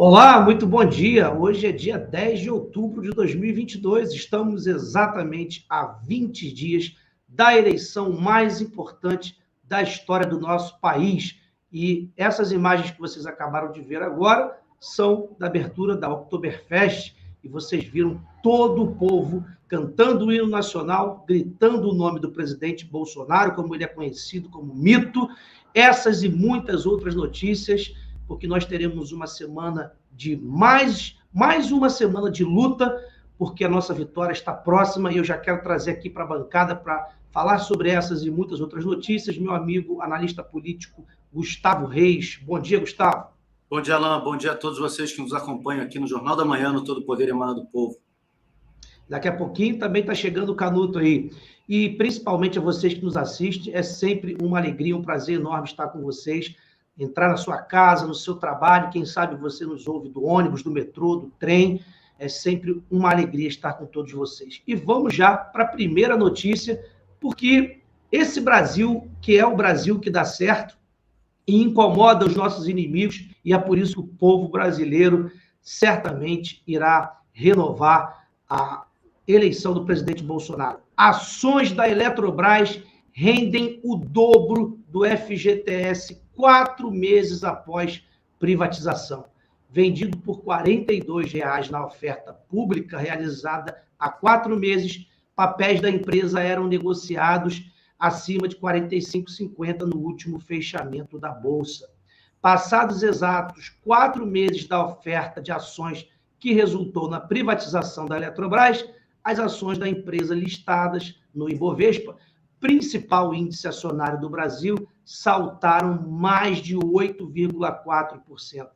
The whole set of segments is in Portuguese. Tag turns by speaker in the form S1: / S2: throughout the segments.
S1: Olá, muito bom dia. Hoje é dia 10 de outubro de 2022. Estamos exatamente a 20 dias da eleição mais importante da história do nosso país. E essas imagens que vocês acabaram de ver agora são da abertura da Oktoberfest. E vocês viram todo o povo cantando o hino nacional, gritando o nome do presidente Bolsonaro, como ele é conhecido como mito. Essas e muitas outras notícias, porque nós teremos uma semana de mais uma semana de luta, porque a nossa vitória está próxima, e eu já quero trazer aqui para a bancada para falar sobre essas e muitas outras notícias, meu amigo analista político Gustavo Reis. Bom dia, Gustavo.
S2: Bom dia, Alain. Bom dia a todos vocês que nos acompanham aqui no Jornal da Manhã, no Todo Poder Emana do Povo.
S1: Daqui a pouquinho também está chegando o Canuto aí. E principalmente a vocês que nos assistem, é sempre uma alegria, um prazer enorme estar com vocês, entrar na sua casa, no seu trabalho, quem sabe você nos ouve do ônibus, do metrô, do trem, é sempre uma alegria estar com todos vocês. E vamos já para a primeira notícia, porque esse Brasil, que é o Brasil que dá certo, e incomoda os nossos inimigos, e é por isso que o povo brasileiro certamente irá renovar a eleição do presidente Bolsonaro. Ações da Eletrobras rendem o dobro do FGTS 4 meses após privatização. Vendido por R$ 42 na oferta pública realizada há 4 meses, papéis da empresa eram negociados acima de R$ 45,50 no último fechamento da Bolsa. Passados exatos 4 meses da oferta de ações que resultou na privatização da Eletrobras, as ações da empresa listadas no Ibovespa, principal índice acionário do Brasil, saltaram mais de 8,4%.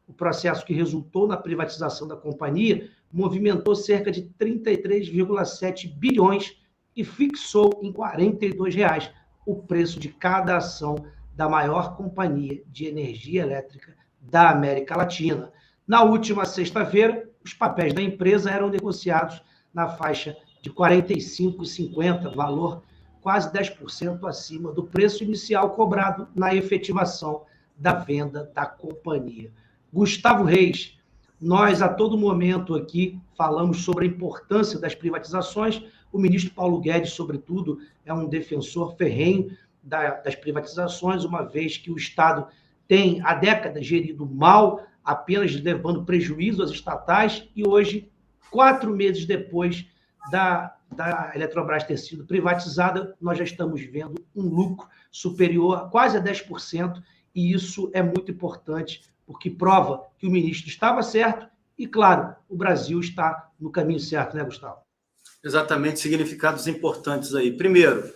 S1: O processo que resultou na privatização da companhia movimentou cerca de 33,7 bilhões e fixou em R$ 42 o preço de cada ação da maior companhia de energia elétrica da América Latina. Na última sexta-feira, os papéis da empresa eram negociados na faixa de R$ 45,50, valor quase 10% acima do preço inicial cobrado na efetivação da venda da companhia. Gustavo Reis, nós a todo momento aqui falamos sobre a importância das privatizações. O ministro Paulo Guedes, sobretudo, é um defensor ferrenho das privatizações, uma vez que o Estado tem há décadas gerido mal, apenas levando prejuízo às estatais, e hoje, 4 meses depois da Eletrobras ter sido privatizada, nós já estamos vendo um lucro superior a quase a 10%, e isso é muito importante, porque prova que o ministro estava certo e, claro, o Brasil está no caminho certo, né, Gustavo?
S2: Exatamente, significados importantes aí. Primeiro,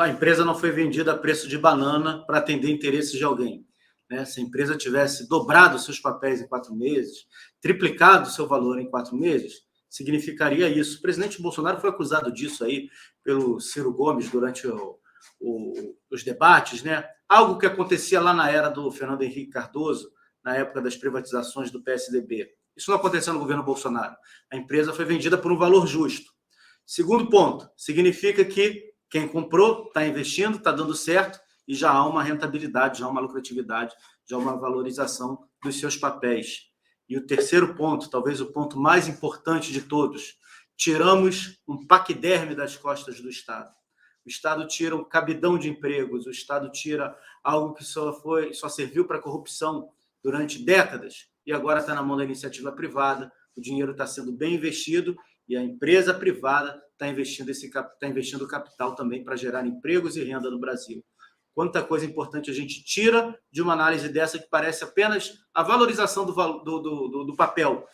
S2: a empresa não foi vendida a preço de banana para atender interesses de alguém. Se a empresa tivesse dobrado seus papéis em 4 meses, triplicado seu valor em 4 meses, significaria isso. O presidente Bolsonaro foi acusado disso aí pelo Ciro Gomes durante os debates, Algo que acontecia lá na era do Fernando Henrique Cardoso, na época das privatizações do PSDB. Isso não aconteceu no governo Bolsonaro. A empresa foi vendida por um valor justo. Segundo ponto, significa que quem comprou está investindo, está dando certo, e já há uma rentabilidade, já há uma lucratividade, já há uma valorização dos seus papéis. E o terceiro ponto, talvez o ponto mais importante de todos, tiramos um paquiderme das costas do Estado. O Estado tira um cabidão de empregos, o Estado tira algo que só serviu para corrupção durante décadas, e agora está na mão da iniciativa privada, o dinheiro está sendo bem investido, e a empresa privada está investindo capital também para gerar empregos e renda no Brasil. Quanta coisa importante a gente tira de uma análise dessa que parece apenas a valorização do papel,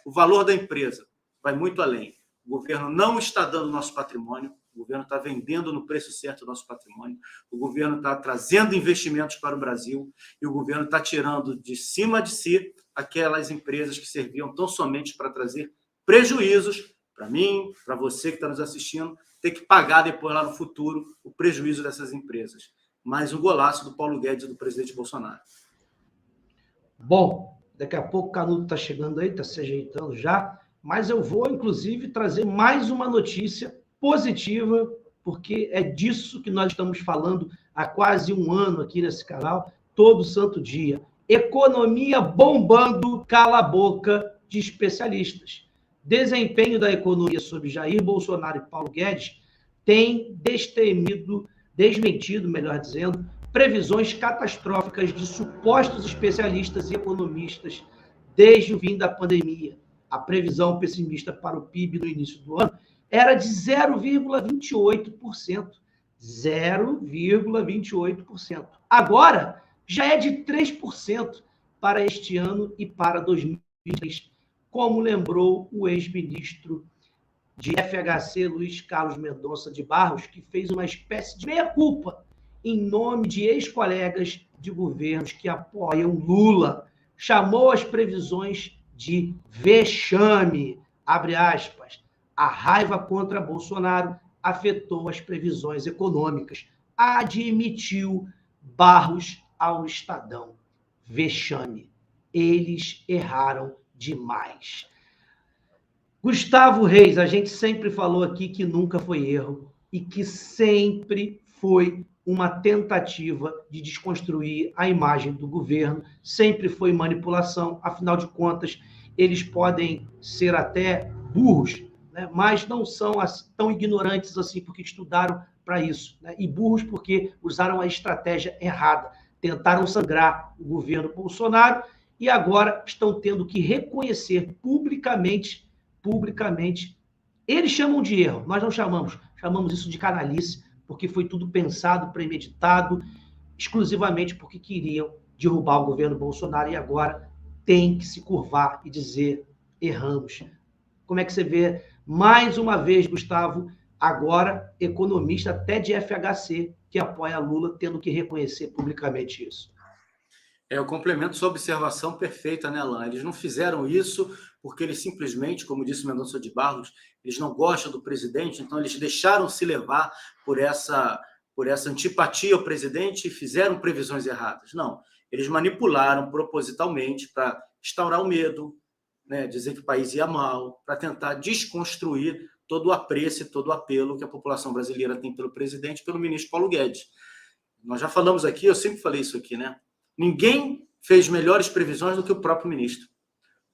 S2: O valor da empresa vai muito além. O governo não está dando nosso patrimônio, o governo está vendendo no preço certo o nosso patrimônio, o governo está trazendo investimentos para o Brasil e o governo está tirando de cima de si aquelas empresas que serviam tão somente para trazer prejuízos para mim, para você que está nos assistindo, ter que pagar depois lá no futuro o prejuízo dessas empresas. Mais um golaço do Paulo Guedes e do presidente Bolsonaro.
S1: Bom, daqui a pouco o Canuto está chegando aí, está se ajeitando já, mas eu vou, inclusive, trazer mais uma notícia positiva, porque é disso que nós estamos falando há quase um ano aqui nesse canal, todo santo dia. Economia bombando, cala a boca de especialistas. Desempenho da economia sob Jair Bolsonaro e Paulo Guedes tem desmentido, melhor dizendo, previsões catastróficas de supostos especialistas e economistas desde o fim da pandemia. A previsão pessimista para o PIB no início do ano era de 0,28%. 0,28%. Agora, já é de 3% para este ano e para 2023, como lembrou o ex-ministro de FHC, Luiz Carlos Mendonça de Barros, que fez uma espécie de meia-culpa em nome de ex-colegas de governos que apoiam Lula. Chamou as previsões de vexame, abre aspas. A raiva contra Bolsonaro afetou as previsões econômicas, admitiu Barros ao Estadão. Vexame. Eles erraram demais. Gustavo Reis, a gente sempre falou aqui que nunca foi erro e que sempre foi uma tentativa de desconstruir a imagem do governo, sempre foi manipulação, afinal de contas, eles podem ser até burros, né? Mas não são tão ignorantes assim, porque estudaram para isso, né? E burros porque usaram a estratégia errada, tentaram sangrar o governo Bolsonaro e agora estão tendo que reconhecer publicamente, eles chamam de erro, nós não chamamos isso de canalice, porque foi tudo pensado, premeditado, exclusivamente porque queriam derrubar o governo Bolsonaro e agora tem que se curvar e dizer, erramos. Como é que você vê, mais uma vez, Gustavo, agora economista até de FHC, que apoia Lula, tendo que reconhecer publicamente isso?
S2: Eu complemento sua observação perfeita, né, Alain? Eles não fizeram isso porque eles simplesmente, como disse o Mendonça de Barros, eles não gostam do presidente, então eles deixaram se levar por essa antipatia ao presidente e fizeram previsões erradas. Não, eles manipularam propositalmente para instaurar o medo, né, dizer que o país ia mal, para tentar desconstruir todo o apreço e todo o apelo que a população brasileira tem pelo presidente e pelo ministro Paulo Guedes. Nós já falamos aqui, eu sempre falei isso aqui, né? Ninguém fez melhores previsões do que o próprio ministro.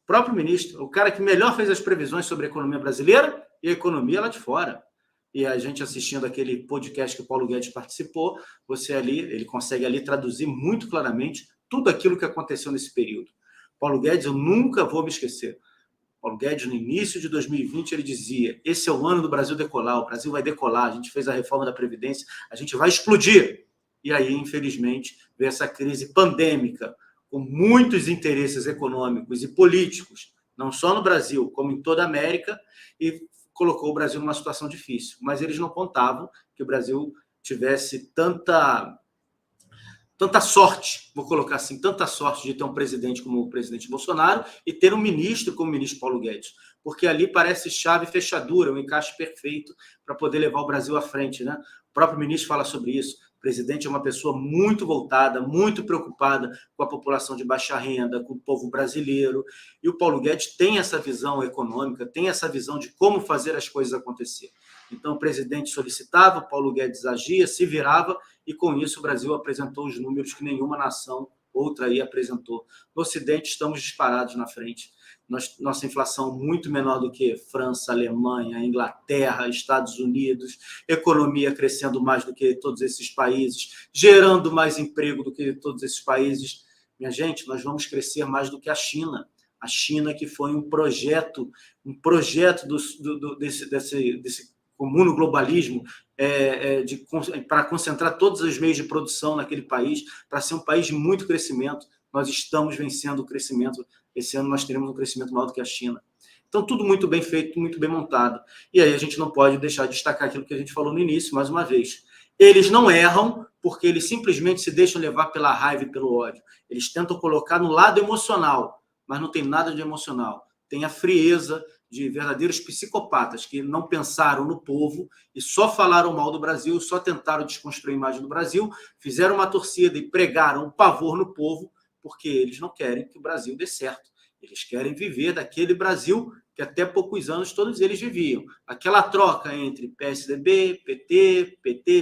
S2: O próprio ministro, o cara que melhor fez as previsões sobre a economia brasileira e a economia lá de fora. E a gente assistindo aquele podcast que o Paulo Guedes participou, ele consegue ali traduzir muito claramente tudo aquilo que aconteceu nesse período. Paulo Guedes, eu nunca vou me esquecer. Paulo Guedes, no início de 2020, ele dizia: esse é o ano do Brasil decolar, o Brasil vai decolar, a gente fez a reforma da Previdência, a gente vai explodir. E aí, infelizmente, veio essa crise pandêmica, com muitos interesses econômicos e políticos, não só no Brasil, como em toda a América, e colocou o Brasil numa situação difícil. Mas eles não contavam que o Brasil tivesse tanta sorte, vou colocar assim, tanta sorte de ter um presidente como o presidente Bolsonaro e ter um ministro como o ministro Paulo Guedes, porque ali parece chave e fechadura, um encaixe perfeito para poder levar o Brasil à frente, né? O próprio ministro fala sobre isso. O presidente é uma pessoa muito voltada, muito preocupada com a população de baixa renda, com o povo brasileiro, e o Paulo Guedes tem essa visão econômica, tem essa visão de como fazer as coisas acontecer. Então, o presidente solicitava, o Paulo Guedes agia, se virava, e com isso o Brasil apresentou os números que nenhuma nação outra aí apresentou. No Ocidente, estamos disparados na frente. Nossa inflação muito menor do que França, Alemanha, Inglaterra, Estados Unidos, economia crescendo mais do que todos esses países, gerando mais emprego do que todos esses países. Minha gente, nós vamos crescer mais do que a China. A China, que foi um projeto desse comum globalismo, para concentrar todos os meios de produção naquele país, para ser um país de muito crescimento. Nós estamos vencendo o crescimento. Esse ano nós teremos um crescimento maior do que a China. Então, tudo muito bem feito, muito bem montado. E aí a gente não pode deixar de destacar aquilo que a gente falou no início, mais uma vez. Eles não erram porque eles simplesmente se deixam levar pela raiva e pelo ódio. Eles tentam colocar no lado emocional, mas não tem nada de emocional. Tem a frieza de verdadeiros psicopatas que não pensaram no povo e só falaram mal do Brasil, só tentaram desconstruir a imagem do Brasil, fizeram uma torcida e pregaram o pavor no povo, porque eles não querem que o Brasil dê certo. Eles querem viver daquele Brasil que até poucos anos todos eles viviam. Aquela troca entre PSDB, PT,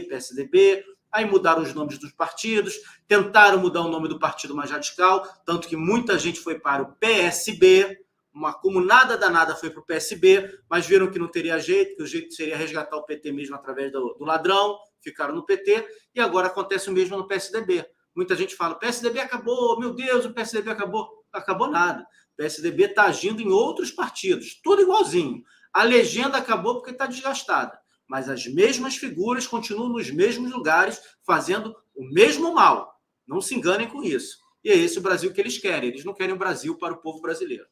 S2: PSDB, Aí mudaram os nomes dos partidos, tentaram mudar o nome do partido mais radical, tanto que muita gente foi para o PSB, uma comunada danada foi para o PSB, mas viram que não teria jeito, que o jeito seria resgatar o PT mesmo através do ladrão, ficaram no PT, e agora acontece o mesmo no PSDB. Muita gente fala, o PSDB acabou, meu Deus, o PSDB acabou. Acabou nada. O PSDB está agindo em outros partidos, tudo igualzinho. A legenda acabou porque está desgastada, mas as mesmas figuras continuam nos mesmos lugares, fazendo o mesmo mal. Não se enganem com isso. E é esse o Brasil que eles querem. Eles não querem o Brasil para o povo brasileiro.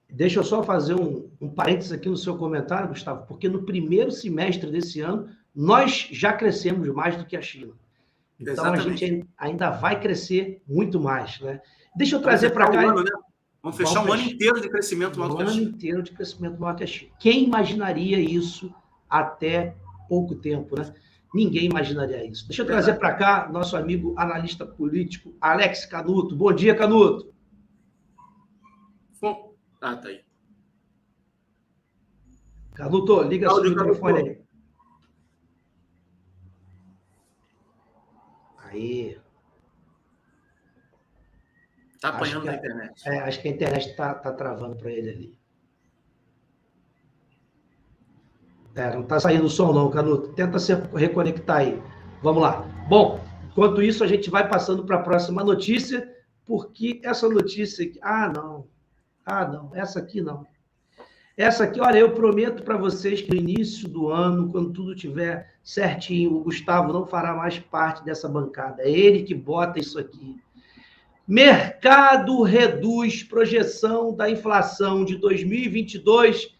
S1: Deixa eu só fazer um parênteses aqui no seu comentário, Gustavo, porque no primeiro semestre desse ano, nós já crescemos mais do que a China. Então, exatamente. A gente ainda vai crescer muito mais, né? Deixa eu trazer para cá...
S2: Ano, né? Vamos fechar um ano inteiro de crescimento maior que a China.
S1: Um ano inteiro de crescimento maior que a China. Quem imaginaria isso até pouco tempo, né? Ninguém imaginaria isso. Deixa eu trazer para cá nosso amigo analista político, Alex Canuto. Bom dia, Canuto.
S2: Bom, tá aí.
S1: Canuto, liga seu microfone aí. Aí.
S2: Tá apanhando na internet.
S1: Acho que a internet tá travando para ele ali. Não tá saindo o som não, Canuto. Tenta se reconectar aí. Vamos lá. Bom, enquanto isso, a gente vai passando para a próxima notícia, porque essa notícia aqui... não, essa aqui não. Essa aqui, olha, eu prometo para vocês que no início do ano, quando tudo estiver certinho, o Gustavo não fará mais parte dessa bancada. É ele que bota isso aqui. Mercado reduz projeção da inflação de 2022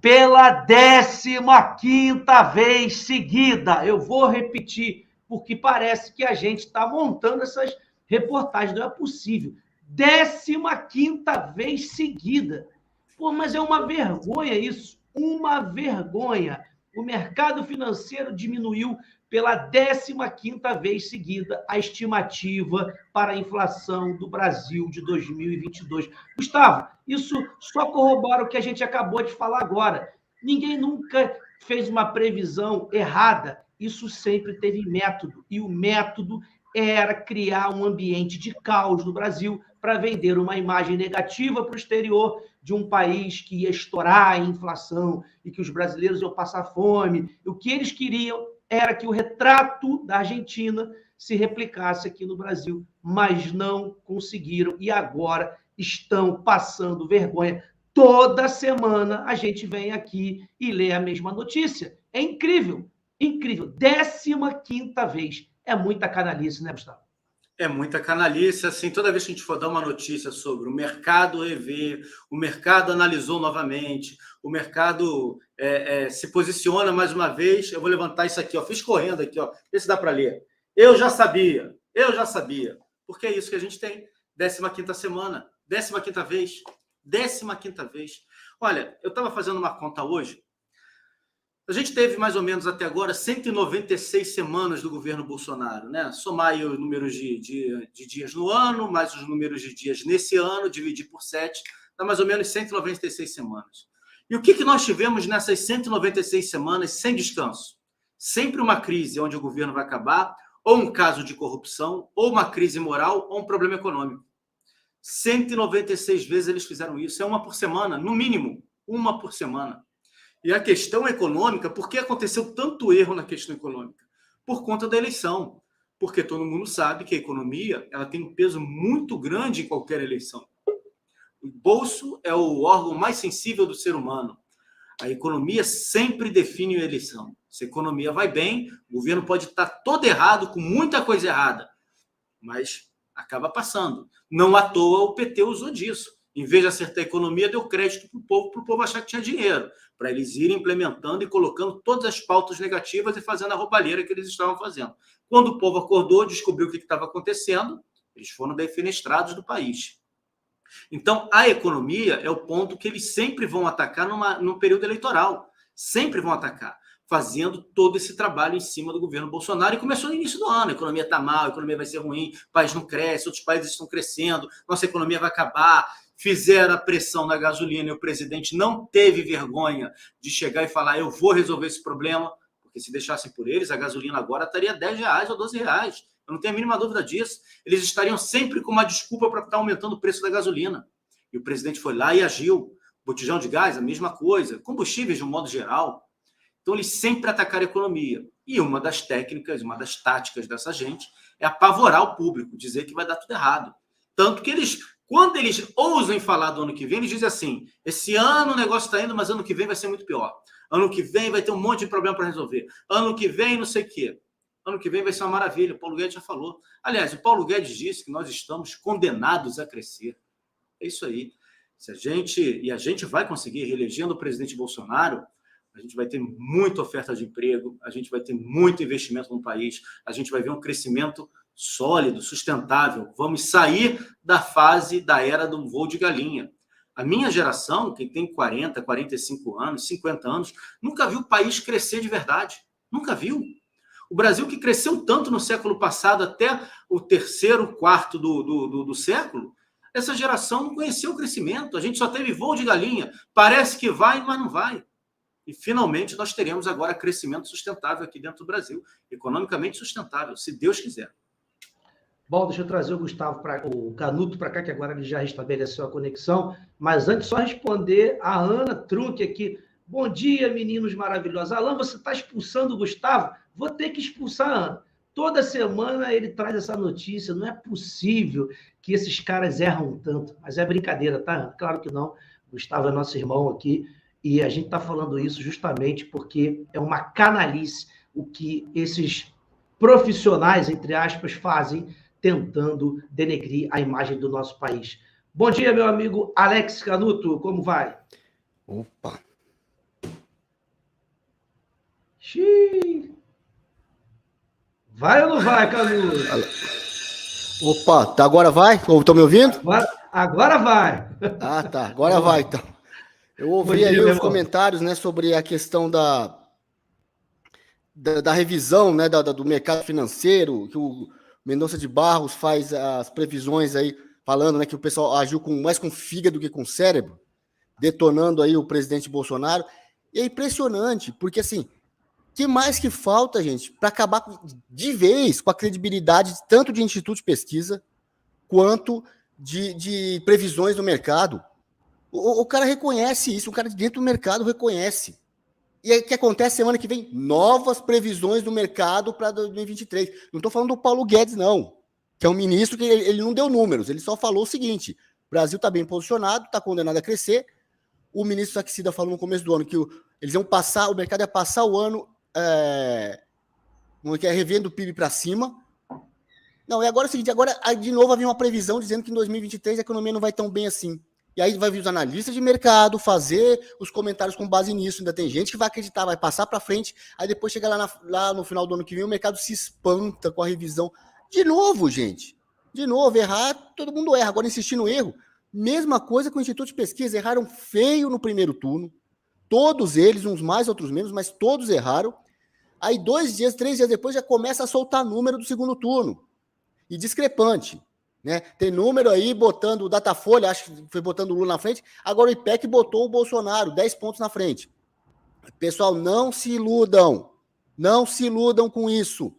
S1: pela 15ª vez seguida. Eu vou repetir, porque parece que a gente está montando essas reportagens. Não é possível. 15ª vez seguida. Pô, mas é uma vergonha isso. Uma vergonha. O mercado financeiro diminuiu pela 15ª vez seguida a estimativa para a inflação do Brasil de 2022. Gustavo, isso só corrobora o que a gente acabou de falar agora. Ninguém nunca fez uma previsão errada. Isso sempre teve método. E o método era criar um ambiente de caos no Brasil para vender uma imagem negativa para o exterior de um país que ia estourar a inflação e que os brasileiros iam passar fome. O que eles queriam era que o retrato da Argentina se replicasse aqui no Brasil, mas não conseguiram e agora estão passando vergonha. Toda semana a gente vem aqui e lê a mesma notícia. É incrível, incrível. 15ª vez. É muita canalice, né, Gustavo?
S2: É muita canalice. Assim, toda vez que a gente for dar uma notícia sobre o mercado rever, o mercado analisou novamente, o mercado se posiciona mais uma vez, eu vou levantar isso aqui, ó, fiz correndo aqui, ó, vê se dá para ler. Eu já sabia, porque é isso que a gente tem. 15ª semana, 15ª vez, 15ª vez. Olha, eu estava fazendo uma conta hoje. A gente teve mais ou menos até agora 196 semanas do governo Bolsonaro, né? Somar aí os números de dias no ano, mais os números de dias nesse ano, dividir por 7, dá mais ou menos 196 semanas. E o que nós tivemos nessas 196 semanas sem descanso? Sempre uma crise onde o governo vai acabar, ou um caso de corrupção, ou uma crise moral, ou um problema econômico. 196 vezes eles fizeram isso. É uma por semana, no mínimo, uma por semana. E a questão econômica, por que aconteceu tanto erro na questão econômica? Por conta da eleição. Porque todo mundo sabe que a economia ela tem um peso muito grande em qualquer eleição. O bolso é o órgão mais sensível do ser humano. A economia sempre define a eleição. Se a economia vai bem, o governo pode estar todo errado, com muita coisa errada, mas acaba passando. Não à toa o PT usou disso. Em vez de acertar a economia, deu crédito para o povo achar que tinha dinheiro, para eles irem implementando e colocando todas as pautas negativas e fazendo a roubalheira que eles estavam fazendo. Quando o povo acordou, descobriu o que estava acontecendo, eles foram defenestrados do país. Então, a economia é o ponto que eles sempre vão atacar num período eleitoral. Sempre vão atacar, fazendo todo esse trabalho em cima do governo Bolsonaro. E começou no início do ano. A economia está mal, a economia vai ser ruim, o país não cresce, outros países estão crescendo, nossa economia vai acabar. Fizeram a pressão na gasolina e o presidente não teve vergonha de chegar e falar: eu vou resolver esse problema, Porque se deixassem por eles, a gasolina agora estaria R$10 ou R$12. Eu não tenho a mínima dúvida disso. Eles estariam sempre com uma desculpa para estar aumentando o preço da gasolina. E o presidente foi lá e agiu. Botijão de gás, a mesma coisa. Combustíveis, de um modo geral. Então, eles sempre atacaram a economia. E uma das técnicas, uma das táticas dessa gente é apavorar o público, dizer que vai dar tudo errado. Tanto que eles, quando eles ousam falar do ano que vem, eles dizem assim, esse ano o negócio está indo, mas ano que vem vai ser muito pior. Ano que vem vai ter um monte de problema para resolver. Ano que vem não sei o quê. Ano que vem vai ser uma maravilha. O Paulo Guedes já falou. Aliás, o Paulo Guedes disse que nós estamos condenados a crescer. É isso aí. A gente vai conseguir, reelegendo o presidente Bolsonaro, a gente vai ter muita oferta de emprego, a gente vai ter muito investimento no país, a gente vai ver um crescimento sólido, sustentável. Vamos sair da fase da era do voo de galinha. A minha geração, quem tem 40, 45 anos, 50 anos, nunca viu o país crescer de verdade. Nunca viu. O Brasil, que cresceu tanto no século passado, até o terceiro, quarto do século, essa geração não conheceu o crescimento. A gente só teve voo de galinha. Parece que vai, mas não vai. E, finalmente, nós teremos agora crescimento sustentável aqui dentro do Brasil. Economicamente sustentável, se Deus quiser.
S1: Bom, deixa eu trazer o Canuto para cá, que agora ele já restabeleceu a conexão. Mas antes, só responder a Ana Truque aqui. Bom dia, meninos maravilhosos. Alan, você está expulsando o Gustavo? Vou ter que expulsar a Ana. Toda semana ele traz essa notícia. Não é possível que esses caras erram tanto. Mas é brincadeira, tá? Claro que não. Gustavo é nosso irmão aqui. E a gente está falando isso justamente porque é uma canalice o que esses profissionais, entre aspas, fazem tentando denegrir a imagem do nosso país. Bom dia, meu amigo Alex Canuto. Como vai?
S3: Opa!
S1: Xiii. Vai ou não vai, Canuto?
S3: Opa, tá, agora vai? Estão me ouvindo?
S1: Agora vai.
S3: Ah, tá. Agora vai, então. Eu ouvi aí os comentários, né, sobre a questão da revisão, né, do mercado financeiro, que o Mendonça de Barros faz as previsões aí, falando, né, que o pessoal agiu mais com fígado do que com cérebro, detonando aí o presidente Bolsonaro. E é impressionante, porque assim, que mais que falta, gente, para acabar de vez com a credibilidade tanto de institutos de pesquisa quanto de previsões do mercado. O cara reconhece isso, o cara de dentro do mercado reconhece. E aí o que acontece semana que vem? Novas previsões do mercado para 2023. Não estou falando do Paulo Guedes, não, que é um ministro que ele não deu números, ele só falou o seguinte: o Brasil está bem posicionado, está condenado a crescer. O ministro Saxida falou no começo do ano que eles iam passar, o mercado ia passar o ano revendo o PIB para cima. Não, e agora é o seguinte, agora de novo havia uma previsão dizendo que em 2023 a economia não vai tão bem assim. E aí vai vir os analistas de mercado fazer os comentários com base nisso. Ainda tem gente que vai acreditar, vai passar para frente, aí depois chega lá no final do ano que vem, o mercado se espanta com a revisão. De novo, gente. De novo, errar, todo mundo erra. Agora, insistir no erro, mesma coisa com o Instituto de Pesquisa. Erraram feio no primeiro turno. Todos eles, uns mais, outros menos, mas todos erraram. Aí 2 dias, 3 dias depois, já começa a soltar número do segundo turno. E discrepante. Né? Tem número aí botando o Datafolha, acho que foi botando o Lula na frente, agora o IPEC botou o Bolsonaro 10 pontos na frente. Pessoal, não se iludam com isso,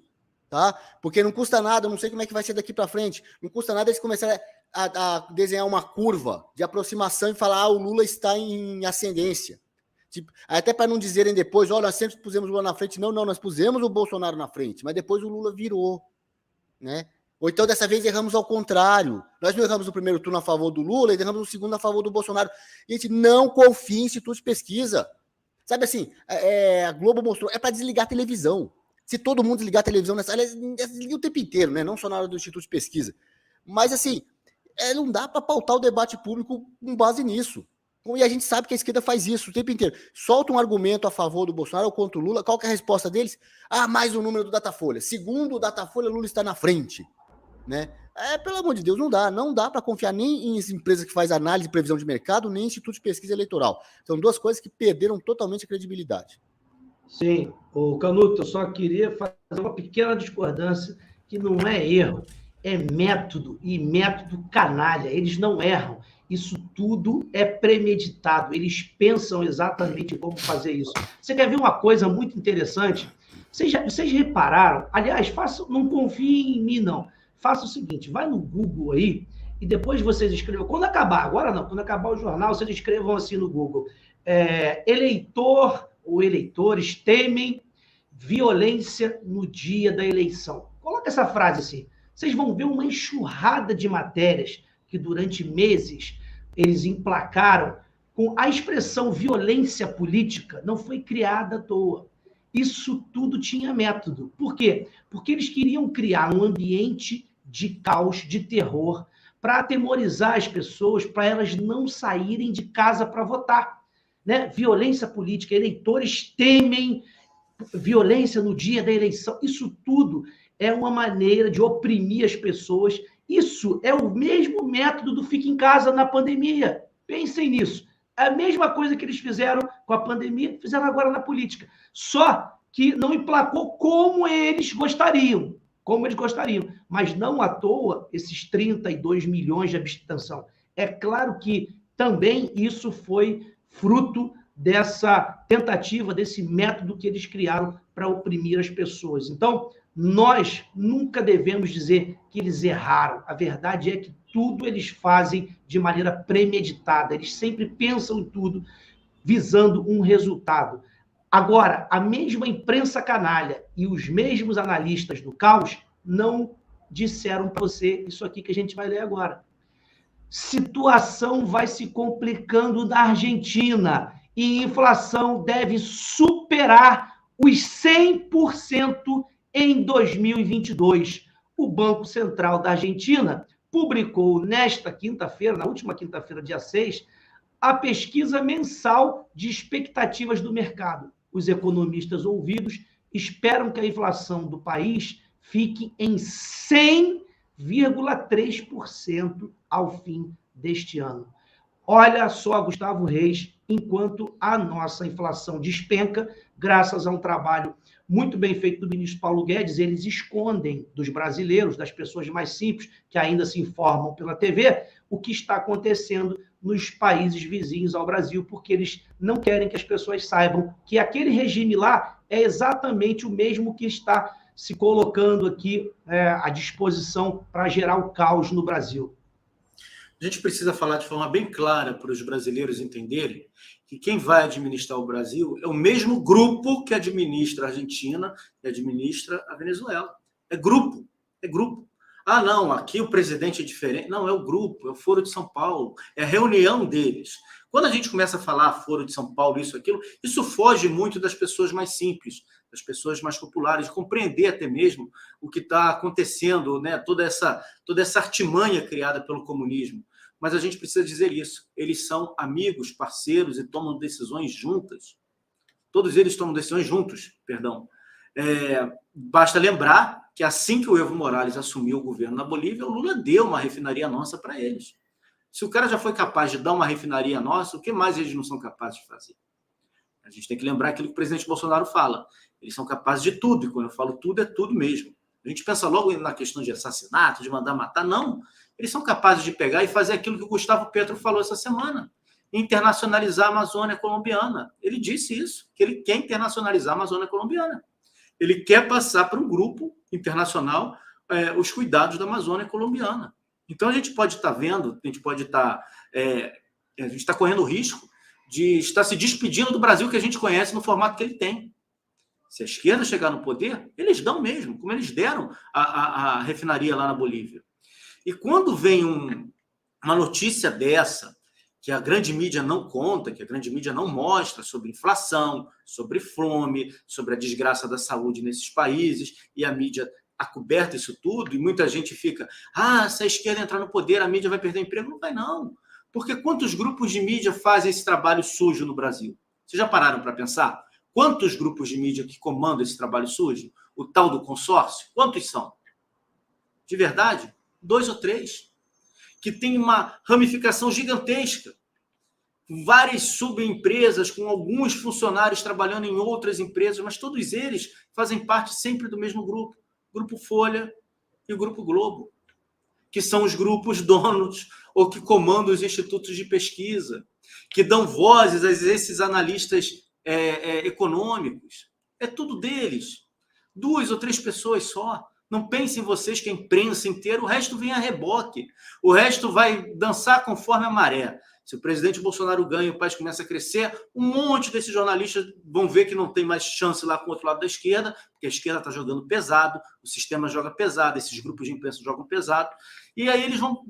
S3: tá? Porque não custa nada, eu não sei como é que vai ser daqui para frente, não custa nada eles começarem a desenhar uma curva de aproximação e falar, o Lula está em ascendência. Tipo, até para não dizerem depois, olha, nós sempre pusemos o Lula na frente. Não, nós pusemos o Bolsonaro na frente, mas depois o Lula virou, né? Ou então, dessa vez, erramos ao contrário. Nós não erramos no primeiro turno a favor do Lula e erramos no segundo a favor do Bolsonaro. Gente, não confie em institutos de pesquisa. Sabe assim, a Globo mostrou, é para desligar a televisão. Se todo mundo desligar a televisão, desliga o tempo inteiro, né? Não só na hora do instituto de pesquisa. Mas, assim, não dá para pautar o debate público com base nisso. E a gente sabe que a esquerda faz isso o tempo inteiro. Solta um argumento a favor do Bolsonaro ou contra o Lula, qual que é a resposta deles? Mais o número do Datafolha. Segundo o Datafolha, Lula está na frente. Né? Pelo amor de Deus, não dá para confiar nem em empresas que fazem análise e previsão de mercado, nem em instituto de pesquisa eleitoral. São duas coisas que perderam totalmente a credibilidade.
S1: Sim, o Canuto, eu só queria fazer uma pequena discordância, que não é erro, é método, e método canalha. Eles não erram. Isso tudo é premeditado. Eles pensam exatamente como fazer isso. Você quer ver uma coisa muito interessante? Vocês repararam? Aliás, não confiem em mim, não. Faça o seguinte, vai no Google aí e depois vocês escrevam. Quando acabar, agora não, quando acabar o jornal, vocês escrevam assim no Google. Eleitor ou eleitores temem violência no dia da eleição. Coloca essa frase assim. Vocês vão ver uma enxurrada de matérias que durante meses eles emplacaram com a expressão violência política não foi criada à toa. Isso tudo tinha método. Por quê? Porque eles queriam criar um ambiente de caos, de terror, para atemorizar as pessoas, para elas não saírem de casa para votar. Né? Violência política, eleitores temem violência no dia da eleição. Isso tudo é uma maneira de oprimir as pessoas. Isso é o mesmo método do fica em casa na pandemia. Pensem nisso. É a mesma coisa que eles fizeram com a pandemia, fizeram agora na política. Só que não emplacou como eles gostariam. Mas não à toa esses 32 milhões de abstenção. É claro que também isso foi fruto dessa tentativa, desse método que eles criaram para oprimir as pessoas. Então, nós nunca devemos dizer que eles erraram. A verdade é que tudo eles fazem de maneira premeditada. Eles sempre pensam em tudo visando um resultado. Agora, a mesma imprensa canalha e os mesmos analistas do caos não disseram para você isso aqui que a gente vai ler agora. Situação vai se complicando na Argentina e inflação deve superar os 100% em 2022. O Banco Central da Argentina publicou nesta quinta-feira, na última quinta-feira, dia 6, a pesquisa mensal de expectativas do mercado. Os economistas ouvidos esperam que a inflação do país fique em 100,3% ao fim deste ano. Olha só, Gustavo Reis, enquanto a nossa inflação despenca, graças a um trabalho muito bem feito do ministro Paulo Guedes, eles escondem dos brasileiros, das pessoas mais simples, que ainda se informam pela TV, o que está acontecendo nos países vizinhos ao Brasil, porque eles não querem que as pessoas saibam que aquele regime lá é exatamente o mesmo que está se colocando aqui à disposição para gerar o caos no Brasil.
S2: A gente precisa falar de forma bem clara para os brasileiros entenderem que quem vai administrar o Brasil é o mesmo grupo que administra a Argentina e administra a Venezuela. É grupo, é grupo. Ah, não, aqui o presidente é diferente. Não, é o grupo, é o Foro de São Paulo, é a reunião deles. Quando a gente começa a falar Foro de São Paulo, isso, aquilo, isso foge muito das pessoas mais simples, das pessoas mais populares, de compreender até mesmo o que está acontecendo, né? Toda essa artimanha criada pelo comunismo. Mas a gente precisa dizer isso. Eles são amigos, parceiros e tomam decisões juntas. Todos eles tomam decisões juntos, perdão. Basta lembrar que assim que o Evo Morales assumiu o governo na Bolívia, o Lula deu uma refinaria nossa para eles. Se o cara já foi capaz de dar uma refinaria nossa, o que mais eles não são capazes de fazer? A gente tem que lembrar aquilo que o presidente Bolsonaro fala. Eles são capazes de tudo, e quando eu falo tudo, é tudo mesmo. A gente pensa logo na questão de assassinato, de mandar matar. Não. Eles são capazes de pegar e fazer aquilo que o Gustavo Petro falou essa semana. Internacionalizar a Amazônia colombiana. Ele disse isso, que ele quer internacionalizar a Amazônia colombiana. Ele quer passar para um grupo internacional os cuidados da Amazônia colombiana. Então, a gente pode estar vendo, a gente está correndo o risco de estar se despedindo do Brasil que a gente conhece no formato que ele tem. Se a esquerda chegar no poder, eles dão mesmo, como eles deram a refinaria lá na Bolívia. E quando vem uma notícia dessa, que a grande mídia não conta, que a grande mídia não mostra sobre inflação, sobre fome, sobre a desgraça da saúde nesses países, e a mídia acoberta isso tudo, e muita gente fica, se a esquerda entrar no poder, a mídia vai perder emprego. Não vai, não. Porque quantos grupos de mídia fazem esse trabalho sujo no Brasil? Vocês já pararam para pensar? Quantos grupos de mídia que comandam esse trabalho sujo? O tal do consórcio? Quantos são? De verdade? 2 ou 3. Que tem uma ramificação gigantesca. Várias subempresas com alguns funcionários trabalhando em outras empresas, mas todos eles fazem parte sempre do mesmo grupo. Grupo Folha e o Grupo Globo, que são os grupos donos ou que comandam os institutos de pesquisa, que dão vozes a esses analistas econômicos. É tudo deles. 2 ou 3 pessoas só. Não pensem vocês que a imprensa inteira, o resto vem a reboque. O resto vai dançar conforme a maré. Se o presidente Bolsonaro ganha e o país começa a crescer, um monte desses jornalistas vão ver que não tem mais chance lá com o outro lado da esquerda, porque a esquerda está jogando pesado, o sistema joga pesado, esses grupos de imprensa jogam pesado, e aí eles vão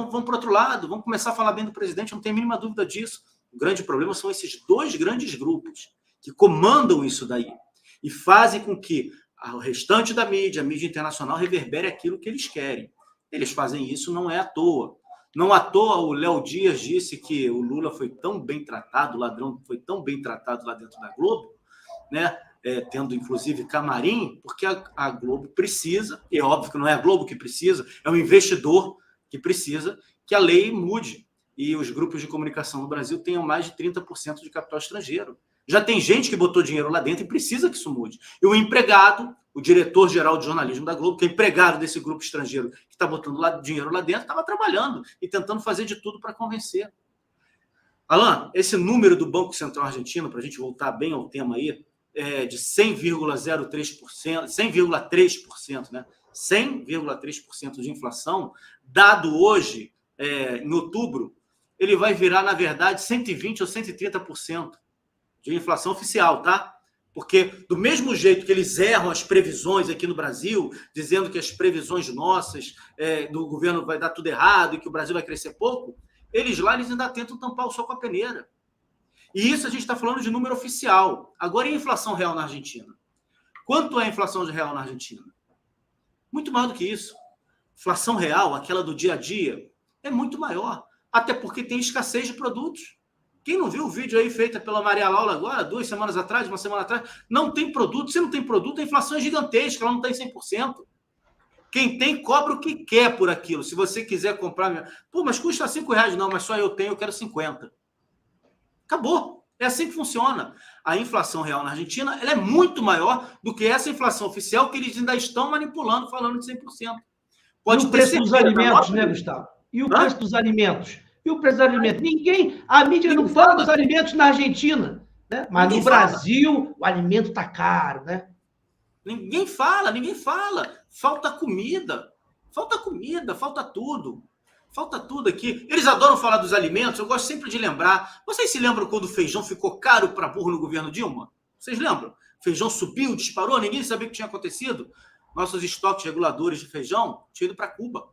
S2: para o outro lado, vão começar a falar bem do presidente, não tem a mínima dúvida disso. O grande problema são esses 2 grandes grupos que comandam isso daí e fazem com que o restante da mídia, a mídia internacional, reverbere aquilo que eles querem. Eles fazem isso, não é à toa. Não à toa o Léo Dias disse que o Lula foi tão bem tratado, o ladrão foi tão bem tratado lá dentro da Globo, né? Tendo inclusive camarim, porque a Globo precisa, e é óbvio que não é a Globo que precisa, é um investidor que precisa que a lei mude e os grupos de comunicação no Brasil tenham mais de 30% de capital estrangeiro. Já tem gente que botou dinheiro lá dentro e precisa que isso mude. E o empregado, o diretor-geral de jornalismo da Globo, que é empregado desse grupo estrangeiro que está botando dinheiro lá dentro, estava trabalhando e tentando fazer de tudo para convencer. Alan, esse número do Banco Central Argentino, para a gente voltar bem ao tema aí, é de 100,03%, 100,3%, né? 100,3% de inflação, dado hoje, em outubro, ele vai virar, na verdade, 120% ou 130% de inflação oficial, tá? Porque do mesmo jeito que eles erram as previsões aqui no Brasil, dizendo que as previsões nossas do governo vai dar tudo errado e que o Brasil vai crescer pouco, eles ainda tentam tampar o sol com a peneira. E isso a gente está falando de número oficial. Agora, e a inflação real na Argentina? Quanto é a inflação real na Argentina? Muito maior do que isso. Inflação real, aquela do dia a dia, é muito maior. Até porque tem escassez de produtos. Quem não viu o vídeo aí feito pela Maria Laura agora, 2 semanas atrás, 1 semana atrás, não tem produto. Se não tem produto, a inflação é gigantesca, ela não está em 100%. Quem tem, cobra o que quer por aquilo. Se você quiser comprar... Pô, mas custa R$5. Não, mas só eu tenho, eu quero 50. Acabou. É assim que funciona. A inflação real na Argentina ela é muito maior do que essa inflação oficial que eles ainda estão manipulando, falando de 100%.
S1: Pode e o preço dos alimentos, né, Gustavo? E o preço dos alimentos? E o preço dos alimentos? A mídia não fala dos alimentos na Argentina, né? Mas no Brasil, o alimento está caro, né?
S2: Ninguém fala. Falta comida, falta tudo. Falta tudo aqui. Eles adoram falar dos alimentos, eu gosto sempre de lembrar. Vocês se lembram quando o feijão ficou caro para burro no governo Dilma? Vocês lembram? O feijão subiu, disparou, ninguém sabia o que tinha acontecido. Nossos estoques reguladores de feijão tinham ido para Cuba.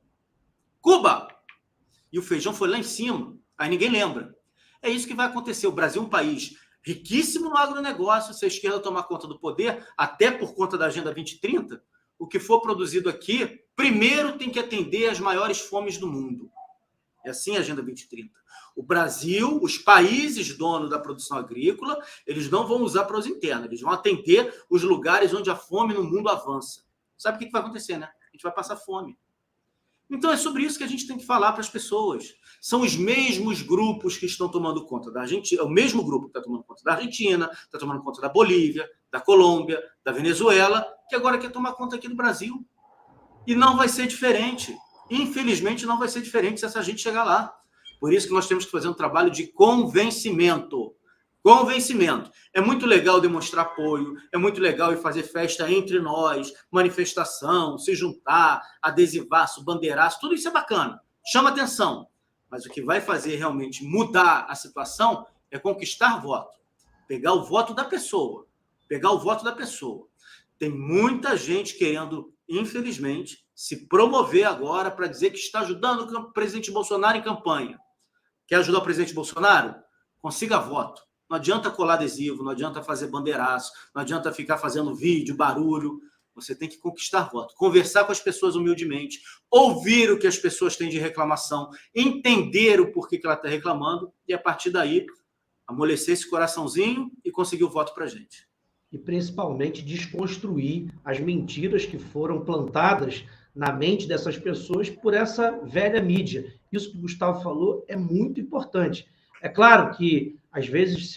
S2: E o feijão foi lá em cima. Aí ninguém lembra. É isso que vai acontecer. O Brasil é um país riquíssimo no agronegócio. Se a esquerda tomar conta do poder, até por conta da Agenda 2030, o que for produzido aqui, primeiro tem que atender às maiores fomes do mundo. É assim a Agenda 2030. O Brasil, os países donos da produção agrícola, eles não vão usar para os internos. Eles vão atender os lugares onde a fome no mundo avança. Sabe o que vai acontecer, né? A gente vai passar fome. Então, é sobre isso que a gente tem que falar para as pessoas. São os mesmos grupos que estão tomando conta da Argentina, é o mesmo grupo que está tomando conta da Argentina, está tomando conta da Bolívia, da Colômbia, da Venezuela, que agora quer tomar conta aqui do Brasil. E não vai ser diferente. Infelizmente, não vai ser diferente se essa gente chegar lá. Por isso que nós temos que fazer um trabalho de convencimento. Convencimento. É muito legal demonstrar apoio, é muito legal ir fazer festa entre nós, manifestação, se juntar, adesivaço, bandeiraço, tudo isso é bacana, chama atenção. Mas o que vai fazer realmente mudar a situação é conquistar voto, pegar o voto da pessoa, Tem muita gente querendo, infelizmente, se promover agora para dizer que está ajudando o presidente Bolsonaro em campanha. Quer ajudar o presidente Bolsonaro? Consiga voto. Não adianta colar adesivo, não adianta fazer bandeiraço, não adianta ficar fazendo vídeo, barulho. Você tem que conquistar voto, conversar com as pessoas humildemente, ouvir o que as pessoas têm de reclamação, entender o porquê que ela está reclamando e, a partir daí, amolecer esse coraçãozinho e conseguir o voto para a gente.
S1: E, principalmente, desconstruir as mentiras que foram plantadas na mente dessas pessoas por essa velha mídia. Isso que o Gustavo falou é muito importante. É claro que, às vezes,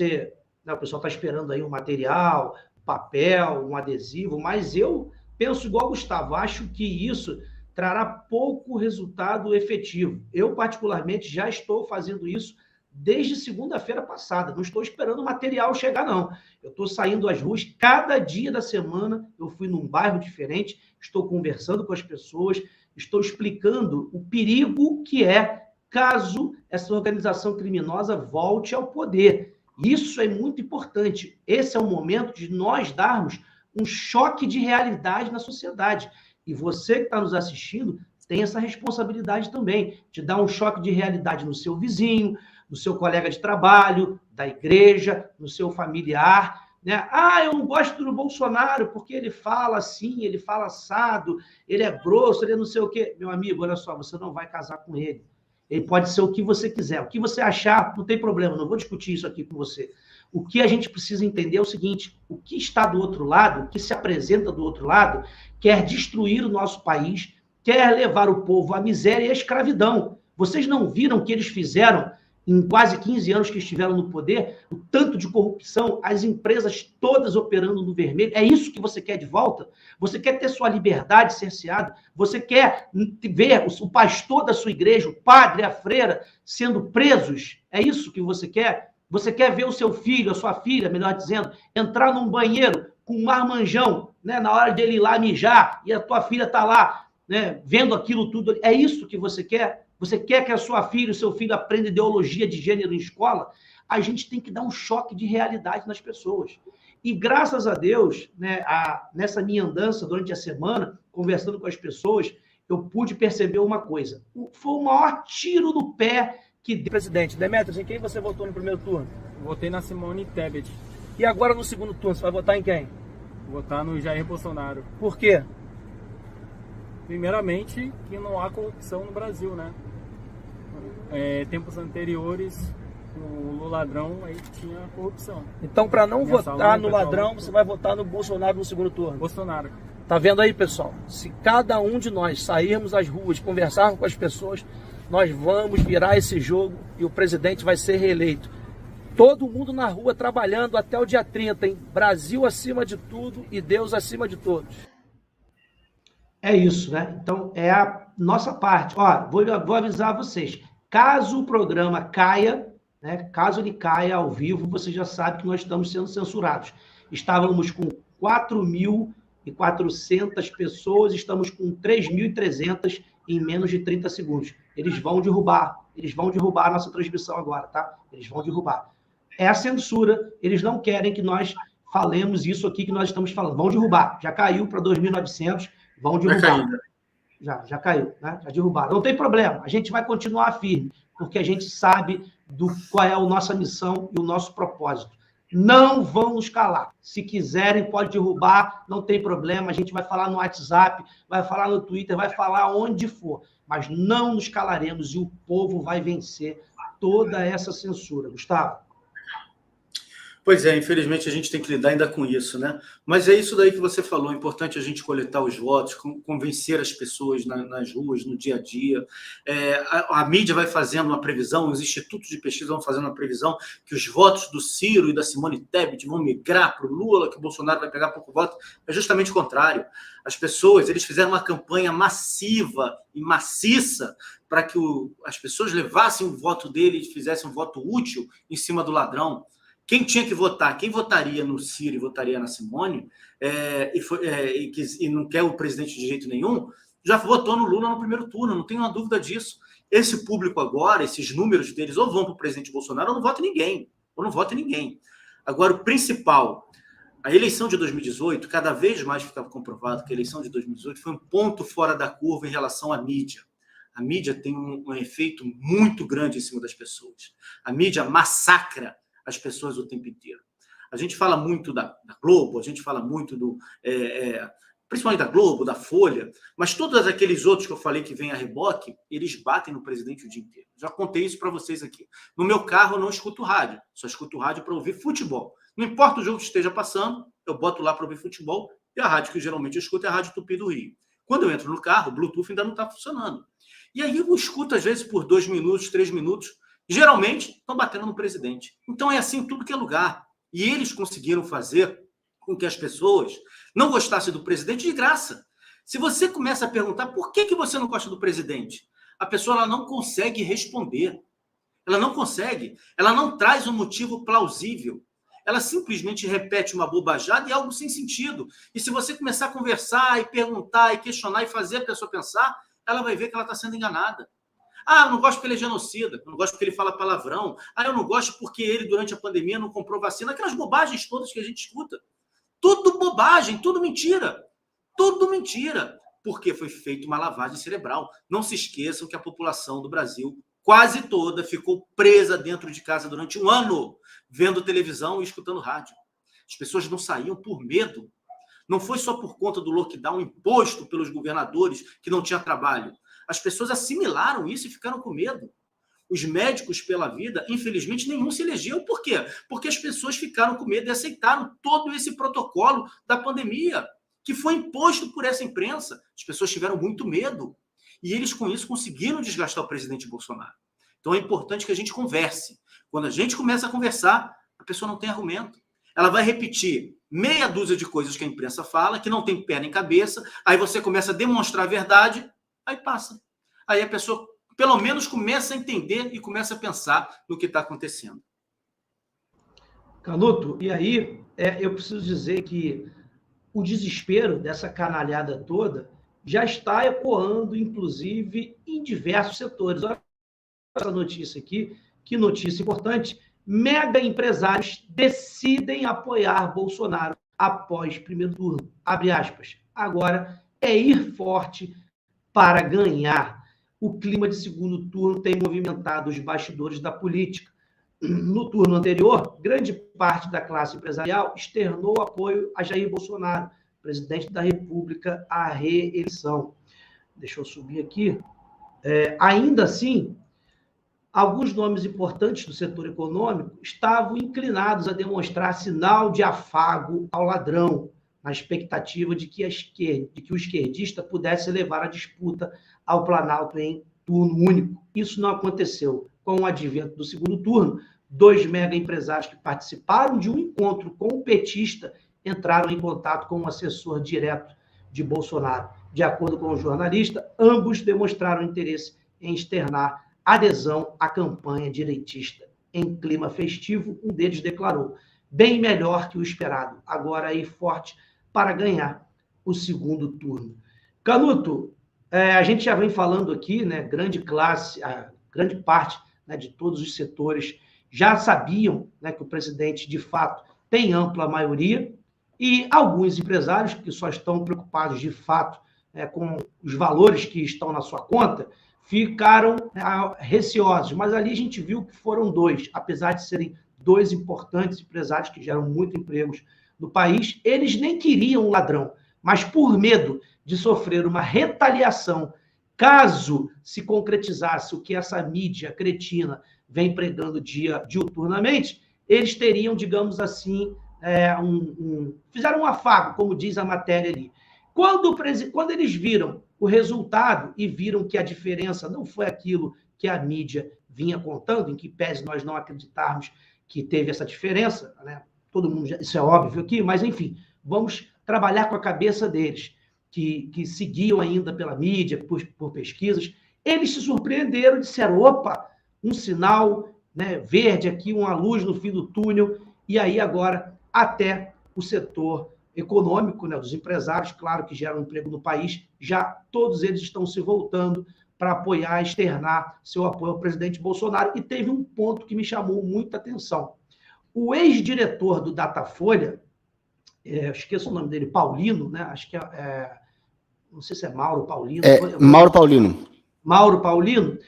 S1: o pessoal está esperando aí um material, papel, um adesivo, mas eu penso igual o Gustavo, acho que isso trará pouco resultado efetivo. Eu, particularmente, já estou fazendo isso desde segunda-feira passada. Não estou esperando o material chegar, não. Eu estou saindo às ruas cada dia da semana. Eu fui num bairro diferente, estou conversando com as pessoas, estou explicando o perigo que é caso essa organização criminosa volte ao poder. Isso é muito importante. Esse é o momento de nós darmos um choque de realidade na sociedade. E você que está nos assistindo tem essa responsabilidade também, de dar um choque de realidade no seu vizinho, no seu colega de trabalho, da igreja, no seu familiar, né? Ah, eu não gosto do Bolsonaro porque ele fala assim, ele fala assado, ele é grosso, ele é não sei o quê. Meu amigo, olha só, você não vai casar com ele. Ele pode ser o que você quiser. O que você achar, não tem problema, não vou discutir isso aqui com você. O que a gente precisa entender é o seguinte, o que está do outro lado, o que se apresenta do outro lado, quer destruir o nosso país, quer levar o povo à miséria e à escravidão. Vocês não viram o que eles fizeram em quase 15 anos que estiveram no poder? O tanto de corrupção, as empresas todas operando no vermelho. É isso que você quer de volta? Você quer ter sua liberdade cerceada? Você quer ver o pastor da sua igreja, o padre, a freira, sendo presos? É isso que você quer? Você quer ver o seu filho, a sua filha, melhor dizendo, entrar num banheiro com um marmanjão, né, na hora dele ir lá mijar, e a tua filha está lá, né, vendo aquilo tudo? É isso que você quer? Você quer que a sua filha, o seu filho aprenda ideologia de gênero em escola? A gente tem que dar um choque de realidade nas pessoas. E graças a Deus, né, nessa minha andança durante a semana, conversando com as pessoas, eu pude perceber uma coisa. Foi o maior tiro no pé que deu. Presidente, Demetrios, em quem você votou no primeiro turno?
S4: Votei na Simone Tebet.
S1: E agora no segundo turno, você vai votar em quem?
S4: Vou votar no Jair Bolsonaro.
S1: Por quê?
S4: Primeiramente, que não há corrupção no Brasil, né? Tempos anteriores, o ladrão aí tinha corrupção.
S1: Então, para não votar no ladrão, você vai votar no Bolsonaro no segundo turno?
S4: Bolsonaro.
S1: Tá vendo aí, pessoal? Se cada um de nós sairmos às ruas, conversarmos com as pessoas, nós vamos virar esse jogo e o presidente vai ser reeleito. Todo mundo na rua trabalhando até o dia 30, hein? Brasil acima de tudo e Deus acima de todos. É isso, né? Então, é a nossa parte. Ó, vou avisar vocês. Caso o programa caia, né? Caso ele caia ao vivo, você já sabe que nós estamos sendo censurados. Estávamos com 4.400 pessoas, estamos com 3.300 em menos de 30 segundos. Eles vão derrubar a nossa transmissão agora, tá? Eles vão derrubar. É a censura, eles não querem que nós falemos isso aqui que nós estamos falando. Vão derrubar, já caiu para 2.900, vão derrubar. Já caiu, né? Já derrubaram. Não tem problema, a gente vai continuar firme, porque a gente sabe qual é a nossa missão e o nosso propósito. Não vão nos calar. Se quiserem, pode derrubar, não tem problema. A gente vai falar no WhatsApp, vai falar no Twitter, vai falar onde for. Mas não nos calaremos e o povo vai vencer toda essa censura. Gustavo?
S2: Pois é, infelizmente a gente tem que lidar ainda com isso, né? Mas é isso daí que você falou, é importante a gente coletar os votos, convencer as pessoas nas ruas, no dia a dia. A mídia vai fazendo uma previsão, os institutos de pesquisa vão fazendo uma previsão que os votos do Ciro e da Simone Tebet vão migrar para o Lula, que o Bolsonaro vai pegar pouco voto. É justamente o contrário. As pessoas, eles fizeram uma campanha massiva e maciça para que as pessoas levassem o voto deles, fizessem um voto útil em cima do ladrão. Quem tinha que votar, quem votaria no Ciro e votaria na Simone, e não quer o presidente de jeito nenhum, já votou no Lula no primeiro turno, não tenho uma dúvida disso. Esse público agora, esses números deles, ou vão para o presidente Bolsonaro ou não vota ninguém. Agora, o principal, a eleição de 2018, cada vez mais ficava comprovado que a eleição de 2018 foi um ponto fora da curva em relação à mídia. A mídia tem um efeito muito grande em cima das pessoas. A mídia massacra as pessoas o tempo inteiro. A gente fala muito da Globo, a gente fala muito principalmente da Globo, da Folha, mas todos aqueles outros que eu falei que vêm a reboque, eles batem no presidente o dia inteiro. Já contei isso para vocês aqui. No meu carro eu não escuto rádio, só escuto rádio para ouvir futebol. Não importa o jogo que esteja passando, eu boto lá para ouvir futebol, e a rádio que geralmente eu escuto é a Rádio Tupi do Rio. Quando eu entro no carro, o Bluetooth ainda não está funcionando. E aí eu escuto, às vezes, por 2 minutos, 3 minutos, geralmente estão batendo no presidente. Então é assim em tudo que é lugar. E eles conseguiram fazer com que as pessoas não gostassem do presidente de graça. Se você começa a perguntar por que você não gosta do presidente, a pessoa ela não consegue responder. Ela não consegue. Ela não traz um motivo plausível. Ela simplesmente repete uma bobajada e algo sem sentido. E se você começar a conversar e perguntar e questionar e fazer a pessoa pensar, ela vai ver que ela está sendo enganada. Ah, eu não gosto porque ele é genocida, eu não gosto porque ele fala palavrão, ah, eu não gosto porque ele, durante a pandemia, não comprou vacina. Aquelas bobagens todas que a gente escuta. Tudo bobagem, tudo mentira. Tudo mentira. Porque foi feita uma lavagem cerebral. Não se esqueçam que a população do Brasil, quase toda, ficou presa dentro de casa durante um ano, vendo televisão e escutando rádio. As pessoas não saíam por medo. Não foi só por conta do lockdown imposto pelos governadores que não tinha trabalho. As pessoas assimilaram isso e ficaram com medo. Os médicos pela vida, infelizmente, nenhum se elegeu. Por quê? Porque as pessoas ficaram com medo e aceitaram todo esse protocolo da pandemia, que foi imposto por essa imprensa. As pessoas tiveram muito medo. E eles, com isso, conseguiram desgastar o presidente Bolsonaro. Então, é importante que a gente converse. Quando a gente começa a conversar, a pessoa não tem argumento. Ela vai repetir meia dúzia de coisas que a imprensa fala, que não tem pé nem cabeça, aí você começa a demonstrar a verdade, aí passa. Aí a pessoa, pelo menos, começa a entender e começa a pensar no que está acontecendo.
S1: Canuto, e aí eu preciso dizer que o desespero dessa canalhada toda já está ecoando, inclusive, em diversos setores. Olha essa notícia aqui, que notícia importante. Mega empresários decidem apoiar Bolsonaro após primeiro turno. Abre aspas. Agora é ir forte para ganhar. O clima de segundo turno tem movimentado os bastidores da política. No turno anterior, grande parte da classe empresarial externou apoio a Jair Bolsonaro, presidente da República, à reeleição. Deixa eu subir aqui. Ainda assim, alguns nomes importantes do setor econômico estavam inclinados a demonstrar sinal de afago ao ladrão, na expectativa de que o esquerdista pudesse levar a disputa ao Planalto em turno único. Isso não aconteceu. Com o advento do segundo turno, 2 mega empresários que participaram de um encontro com o petista entraram em contato com um assessor direto de Bolsonaro. De acordo com o jornalista, ambos demonstraram interesse em externar adesão à campanha direitista. Em clima festivo, um deles declarou: bem melhor que o esperado, agora ir forte para ganhar o segundo turno. Canuto, a gente já vem falando aqui, né, grande parte, né, de todos os setores já sabiam, né, que o presidente, de fato, tem ampla maioria, e alguns empresários que só estão preocupados, de fato, com os valores que estão na sua conta, ficaram receosos. Mas ali a gente viu que foram 2, apesar de serem 2 importantes empresários que geram muitos empregos no país, eles nem queriam o ladrão, mas por medo de sofrer uma retaliação, caso se concretizasse o que essa mídia cretina vem pregando diuturnamente, eles teriam, digamos assim, fizeram um afago, como diz a matéria ali. Quando eles viram o resultado e viram que a diferença não foi aquilo que a mídia vinha contando, em que pese nós não acreditarmos que teve essa diferença, né? Todo mundo isso é óbvio aqui, mas enfim, vamos trabalhar com a cabeça deles, que seguiam ainda pela mídia, por pesquisas. Eles se surpreenderam e disseram: opa, um sinal, né, verde aqui, uma luz no fim do túnel, e aí agora até o setor econômico, né, dos empresários, claro que geram emprego no país, já todos eles estão se voltando para apoiar, externar seu apoio ao presidente Bolsonaro. E teve um ponto que me chamou muita atenção. O ex-diretor do Datafolha, esqueço o nome dele, Paulino, né? Acho que não sei se é Mauro Paulino.
S3: Mauro Paulino.
S1: Mauro Paulino.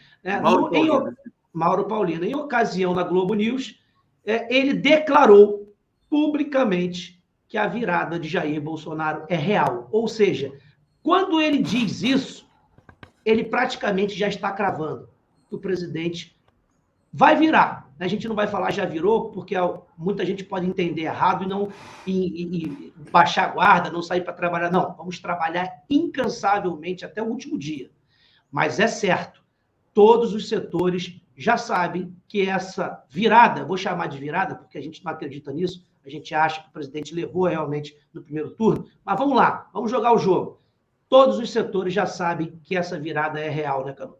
S2: Mauro Paulino.
S1: Em ocasião na Globo News, ele declarou publicamente que a virada de Jair Bolsonaro é real. Ou seja, quando ele diz isso, ele praticamente já está cravando que o presidente vai virar. A gente não vai falar já virou, porque muita gente pode entender errado e baixar a guarda, não sair para trabalhar. Não, vamos trabalhar incansavelmente até o último dia. Mas é certo, todos os setores já sabem que essa virada, vou chamar de virada, porque a gente não acredita nisso, a gente acha que o presidente levou realmente no primeiro turno, mas vamos lá, vamos jogar o jogo. Todos os setores já sabem que essa virada é real, né, Canuto?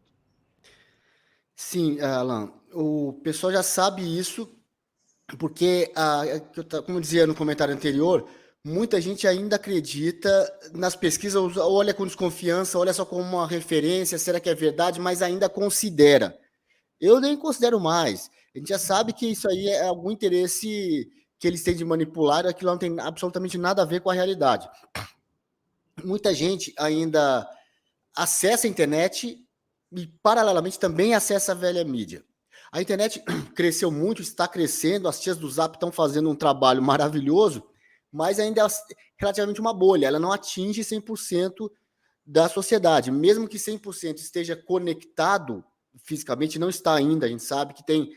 S3: Sim, Alan, o pessoal já sabe isso, porque, como eu dizia no comentário anterior, muita gente ainda acredita nas pesquisas, olha com desconfiança, olha só como uma referência, será que é verdade, mas ainda considera. Eu nem considero mais. A gente já sabe que isso aí é algum interesse que eles têm de manipular, aquilo não tem absolutamente nada a ver com a realidade. Muita gente ainda acessa a internet e, paralelamente, também acessa a velha mídia. A internet cresceu muito, está crescendo, as tias do Zap estão fazendo um trabalho maravilhoso, mas ainda é relativamente uma bolha, ela não atinge 100% da sociedade. Mesmo que 100% esteja conectado fisicamente, não está ainda, a gente sabe que tem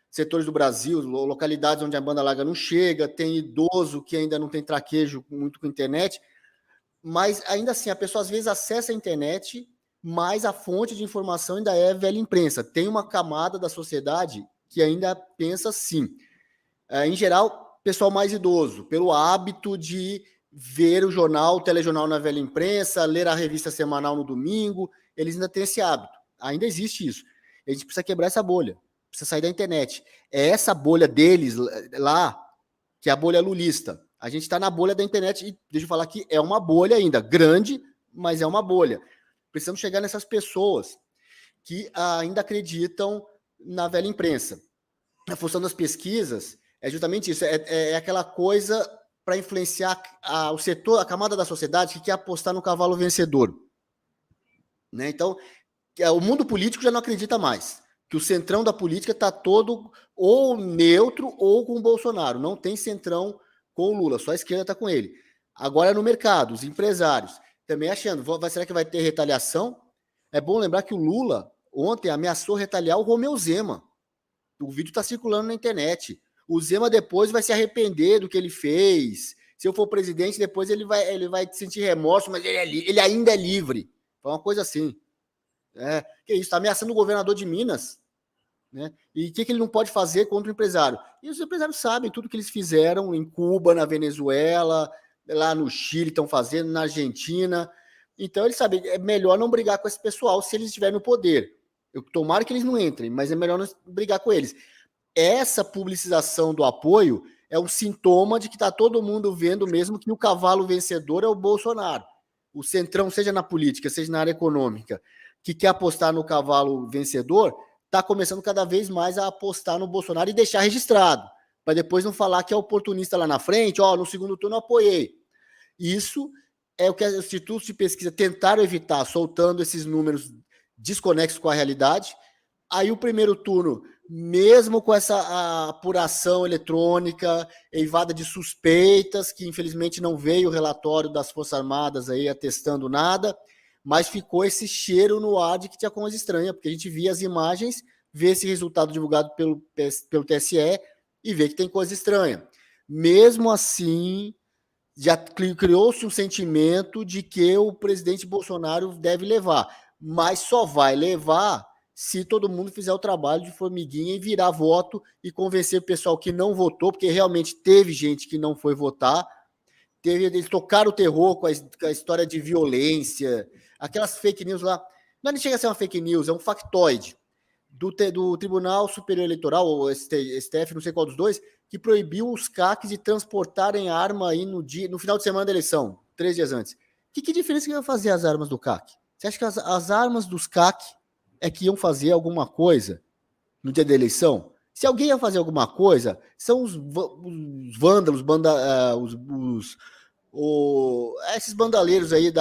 S3: setores do Brasil, localidades onde a banda larga não chega, tem idoso que ainda não tem traquejo muito com a internet, mas ainda assim, a pessoa às vezes acessa a internet, mas a fonte de informação ainda é velha imprensa. Tem uma camada da sociedade que ainda pensa assim. Em geral, pessoal mais idoso, pelo hábito de ver o jornal, o telejornal na velha imprensa, ler a revista semanal no domingo, eles ainda têm esse hábito. Ainda existe isso. A gente precisa quebrar essa bolha, precisa sair da internet. É essa bolha deles lá, que é a bolha lulista. A gente está na bolha da internet e, deixa eu falar que é uma bolha ainda, grande, mas é uma bolha. Precisamos chegar nessas pessoas que ainda acreditam na velha imprensa. A função das pesquisas é justamente isso, é aquela coisa para influenciar o setor, a camada da sociedade que quer apostar no cavalo vencedor. Né? Então, o mundo político já não acredita mais, que o centrão da política está todo ou neutro ou com o Bolsonaro, não tem centrão com o Lula, só a esquerda está com ele. Agora no mercado, os empresários também achando, será que vai ter retaliação? É bom lembrar que o Lula ontem ameaçou retaliar o Romeu Zema. O vídeo está circulando na internet. O Zema depois vai se arrepender do que ele fez. Se eu for presidente, depois ele vai sentir remorso, mas ele ainda é livre. Foi uma coisa assim. Que isso, está ameaçando o governador de Minas. Né? E o que ele não pode fazer contra o empresário? E os empresários sabem tudo que eles fizeram em Cuba, na Venezuela, lá no Chile estão fazendo, na Argentina. Então eles sabem, é melhor não brigar com esse pessoal se eles estiverem no poder. Eu tomara que eles não entrem, mas é melhor não brigar com eles. Essa publicização do apoio é um sintoma de que está todo mundo vendo mesmo que o cavalo vencedor é o Bolsonaro. O centrão, seja na política, seja na área econômica, que quer apostar no cavalo vencedor, está começando cada vez mais a apostar no Bolsonaro e deixar registrado, para depois não falar que é oportunista lá na frente, no segundo turno eu apoiei. Isso é o que os institutos de pesquisa tentaram evitar, soltando esses números desconexos com a realidade. Aí o primeiro turno, mesmo com essa apuração eletrônica, eivada de suspeitas, que infelizmente não veio o relatório das Forças Armadas aí atestando nada, mas ficou esse cheiro no ar de que tinha coisa estranha, porque a gente via as imagens, vê esse resultado divulgado pelo TSE e vê que tem coisa estranha. Mesmo assim, já criou-se um sentimento de que o presidente Bolsonaro deve levar, mas só vai levar se todo mundo fizer o trabalho de formiguinha e virar voto e convencer o pessoal que não votou, porque realmente teve gente que não foi votar, eles tocaram o terror com a história de violência, aquelas fake news lá, não chega a ser uma fake news, é um factoide do Tribunal Superior Eleitoral, ou STF, não sei qual dos dois, que proibiu os CACs de transportarem arma aí no final de semana da eleição, 3 dias antes. Que diferença que vai fazer as armas do CAC? Você acha que as armas dos CAC é que iam fazer alguma coisa no dia da eleição? Se alguém ia fazer alguma coisa, são os vândalos, esses bandaleiros aí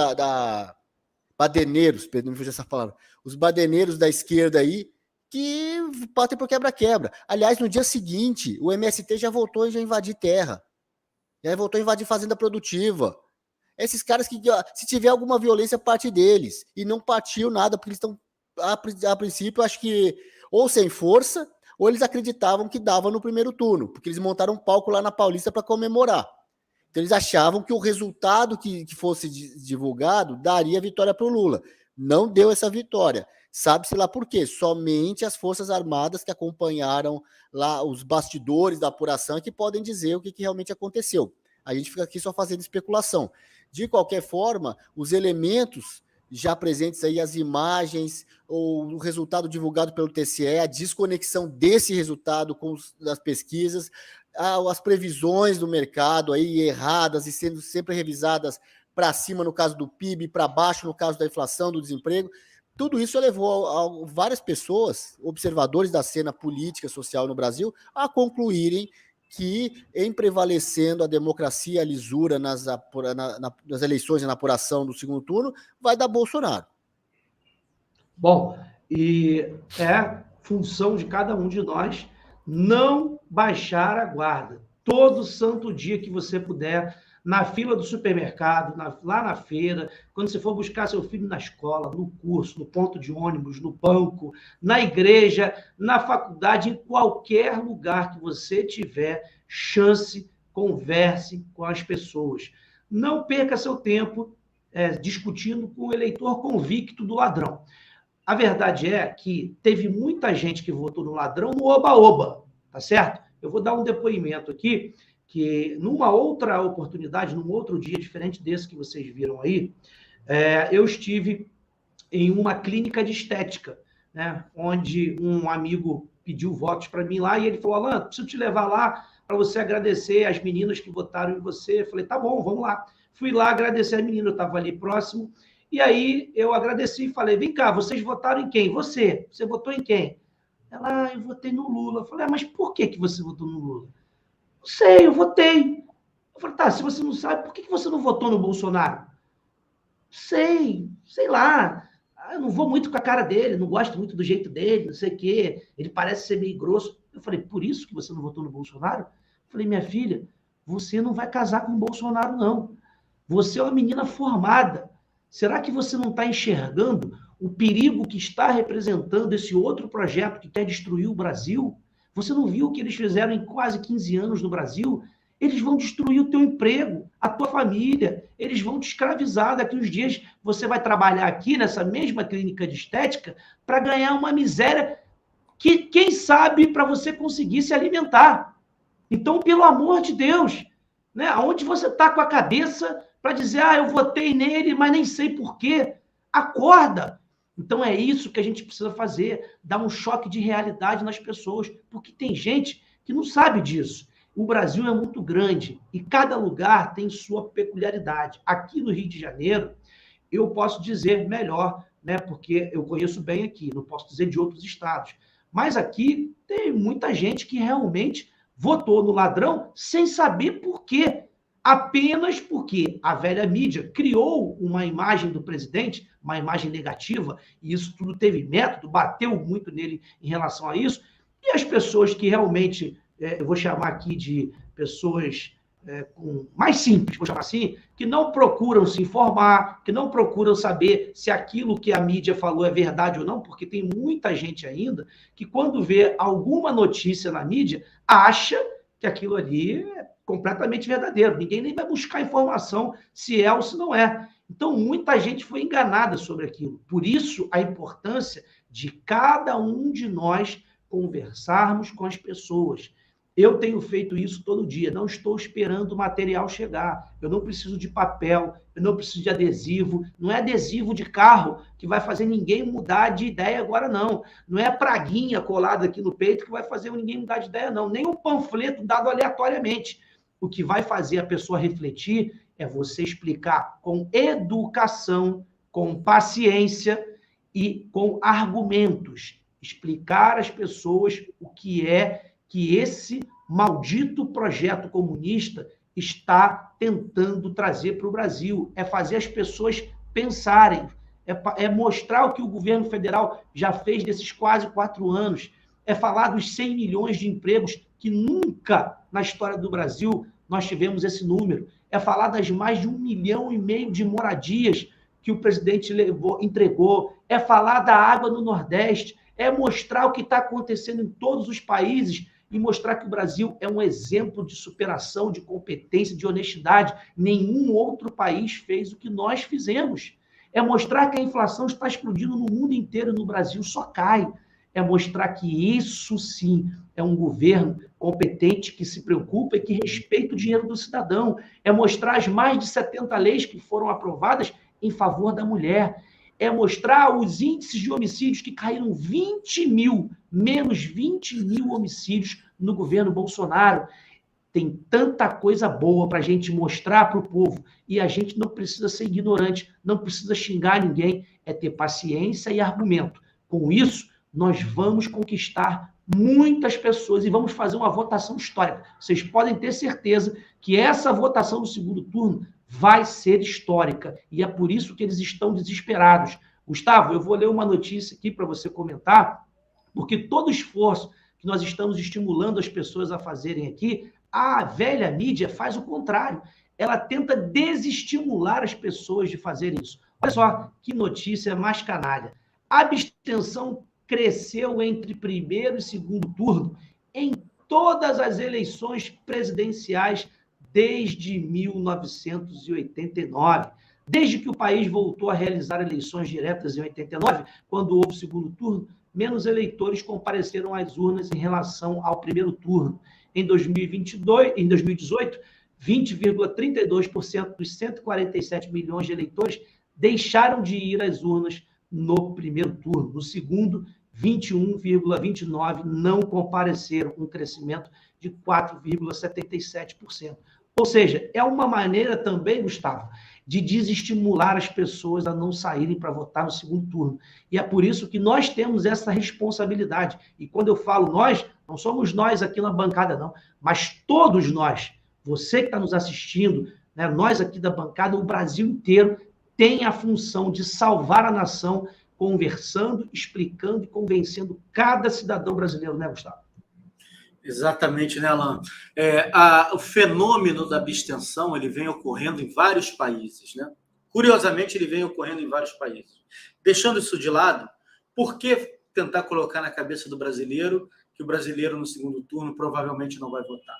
S3: badeneiros, não me fugiu essa palavra, os badeneiros da esquerda aí, que batem por quebra-quebra. Aliás, no dia seguinte, o MST já voltou a invadir terra, já voltou a invadir fazenda produtiva. Esses caras que, se tiver alguma violência, parte deles. E não partiu nada, porque eles estão, a princípio, acho que ou sem força, ou eles acreditavam que dava no primeiro turno, porque eles montaram um palco lá na Paulista para comemorar. Então, eles achavam que o resultado que fosse divulgado daria vitória para o Lula. Não deu essa vitória. Sabe-se lá por quê? Somente as Forças Armadas que acompanharam lá os bastidores da apuração que podem dizer o que realmente aconteceu. A gente fica aqui só fazendo especulação. De qualquer forma, os elementos já presentes aí as imagens ou o resultado divulgado pelo TSE, a desconexão desse resultado com as pesquisas, as previsões do mercado aí erradas e sendo sempre revisadas para cima no caso do PIB, para baixo no caso da inflação, do desemprego. Tudo isso levou a várias pessoas, observadores da cena política social no Brasil, a concluírem que, em prevalecendo a democracia, a lisura nas eleições e na apuração do segundo turno, vai dar Bolsonaro.
S1: Bom, e é função de cada um de nós não baixar a guarda. Todo santo dia que você puder, na fila do supermercado, lá na feira, quando você for buscar seu filho na escola, no curso, no ponto de ônibus, no banco, na igreja, na faculdade, em qualquer lugar que você tiver chance, converse com as pessoas. Não perca seu tempo discutindo com o eleitor convicto do ladrão. A verdade é que teve muita gente que votou no ladrão no oba-oba, tá certo? Eu vou dar um depoimento aqui, que numa outra oportunidade, num outro dia diferente desse que vocês viram aí, eu estive em uma clínica de estética, né, onde um amigo pediu votos para mim lá e ele falou: Alan, preciso te levar lá para você agradecer as meninas que votaram em você. Eu falei: tá bom, vamos lá. Fui lá agradecer as meninas, eu estava ali próximo, e aí eu agradeci e falei: vem cá, vocês votaram em quem? Você votou em quem? Ela: eu votei no Lula. Eu falei: mas por que você votou no Lula? Não sei, eu votei. Eu falei: tá, se você não sabe, por que você não votou no Bolsonaro? Sei lá. Eu não vou muito com a cara dele, não gosto muito do jeito dele, não sei o quê. Ele parece ser meio grosso. Eu falei: por isso que você não votou no Bolsonaro? Eu falei: minha filha, você não vai casar com o Bolsonaro, não. Você é uma menina formada. Será que você não está enxergando o perigo que está representando esse outro projeto que quer destruir o Brasil? Você não viu o que eles fizeram em quase 15 anos no Brasil? Eles vão destruir o teu emprego, a tua família, eles vão te escravizar. Daqui uns dias você vai trabalhar aqui nessa mesma clínica de estética para ganhar uma miséria que, quem sabe, para você conseguir se alimentar. Então, pelo amor de Deus, né? Aonde você está com a cabeça para dizer: eu votei nele, mas nem sei por quê? Acorda! Então é isso que a gente precisa fazer, dar um choque de realidade nas pessoas, porque tem gente que não sabe disso. O Brasil é muito grande e cada lugar tem sua peculiaridade. Aqui no Rio de Janeiro, eu posso dizer melhor, né, porque eu conheço bem aqui, não posso dizer de outros estados. Mas aqui tem muita gente que realmente votou no ladrão sem saber por quê. Apenas porque a velha mídia criou uma imagem do presidente, uma imagem negativa, e isso tudo teve método, bateu muito nele em relação a isso, e as pessoas que realmente, eu vou chamar aqui de pessoas mais simples, vou chamar assim, que não procuram se informar, que não procuram saber se aquilo que a mídia falou é verdade ou não, porque tem muita gente ainda que, quando vê alguma notícia na mídia, acha que aquilo ali é completamente verdadeiro. Ninguém nem vai buscar informação se é ou se não é. Então, muita gente foi enganada sobre aquilo. Por isso, a importância de cada um de nós conversarmos com as pessoas. Eu tenho feito isso todo dia. Não estou esperando o material chegar. Eu não preciso de papel, eu não preciso de adesivo. Não é adesivo de carro que vai fazer ninguém mudar de ideia agora, não. Não é praguinha colada aqui no peito que vai fazer ninguém mudar de ideia, não. Nem um panfleto dado aleatoriamente. O que vai fazer a pessoa refletir é você explicar com educação, com paciência e com argumentos. Explicar às pessoas o que é que esse maldito projeto comunista está tentando trazer para o Brasil. É fazer as pessoas pensarem, é mostrar o que o governo federal já fez nesses quase 4 anos, é falar dos 100 milhões de empregos que nunca na história do Brasil nós tivemos esse número, é falar das mais de 1,5 milhão de moradias que o presidente entregou, é falar da água no Nordeste, é mostrar o que está acontecendo em todos os países e mostrar que o Brasil é um exemplo de superação, de competência, de honestidade. Nenhum outro país fez o que nós fizemos. É mostrar que a inflação está explodindo no mundo inteiro e no Brasil só cai. É mostrar que isso, sim, é um governo competente que se preocupa e que respeita o dinheiro do cidadão. É mostrar as mais de 70 leis que foram aprovadas em favor da mulher. é mostrar os índices de homicídios que caíram 20 mil, menos 20 mil homicídios no governo Bolsonaro. Tem tanta coisa boa para a gente mostrar para o povo e a gente não precisa ser ignorante, não precisa xingar ninguém, é ter paciência e argumento. Com isso, nós vamos conquistar muitas pessoas e vamos fazer uma votação histórica. Vocês podem ter certeza que essa votação do segundo turno vai ser histórica e é por isso que eles estão desesperados. Gustavo, eu vou ler uma notícia aqui para você comentar, porque todo esforço que nós estamos estimulando as pessoas a fazerem aqui, a velha mídia faz o contrário. Ela tenta desestimular as pessoas de fazerem isso. Olha só que notícia mais canalha. A abstenção cresceu entre primeiro e segundo turno em todas as eleições presidenciais desde 1989. Desde que o país voltou a realizar eleições diretas em 89, quando houve segundo turno, menos eleitores compareceram às urnas em relação ao primeiro turno. Em 2018, 20,32% dos 147 milhões de eleitores deixaram de ir às urnas no primeiro turno. No segundo, 21,29% não compareceram, um crescimento de 4,77%. Ou seja, é uma maneira também, Gustavo, de desestimular as pessoas a não saírem para votar no segundo turno. E é por isso que nós temos essa responsabilidade. E quando eu falo nós, não somos nós aqui na bancada, não, mas todos nós, você que está nos assistindo, né, nós aqui da bancada, o Brasil inteiro tem a função de salvar a nação, conversando, explicando e convencendo cada cidadão brasileiro, né, Gustavo?
S2: Exatamente, né, Alan? O fenômeno da abstenção ele vem ocorrendo em vários países, né? Curiosamente, ele vem ocorrendo em vários países. Deixando isso de lado, por que tentar colocar na cabeça do brasileiro que o brasileiro no segundo turno provavelmente não vai votar?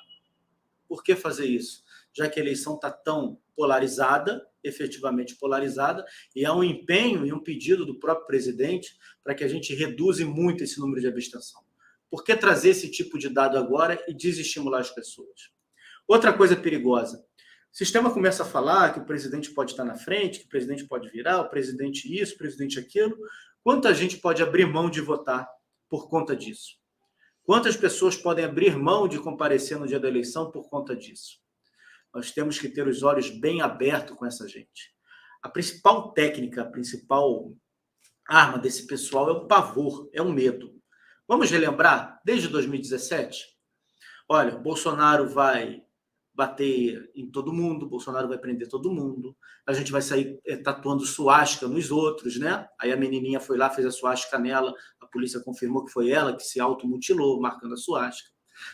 S2: Por que fazer isso? Já que a eleição está tão polarizada, efetivamente polarizada, e há um empenho e um pedido do próprio presidente para que a gente reduza muito esse número de abstenção. Por que trazer esse tipo de dado agora e desestimular as pessoas? Outra coisa perigosa. O sistema começa a falar que o presidente pode estar na frente, que o presidente pode virar, o presidente isso, o presidente aquilo. Quanta gente pode abrir mão de votar por conta disso? Quantas pessoas podem abrir mão de comparecer no dia da eleição por conta disso? Nós temos que ter os olhos bem abertos com essa gente. A principal técnica, a principal arma desse pessoal é o pavor, é o medo. Vamos relembrar, desde 2017? Olha, Bolsonaro vai bater em todo mundo, Bolsonaro vai prender todo mundo, a gente vai sair tatuando suástica nos outros, né? Aí a menininha foi lá, fez a suástica nela, a polícia confirmou que foi ela que se automutilou, marcando a suástica.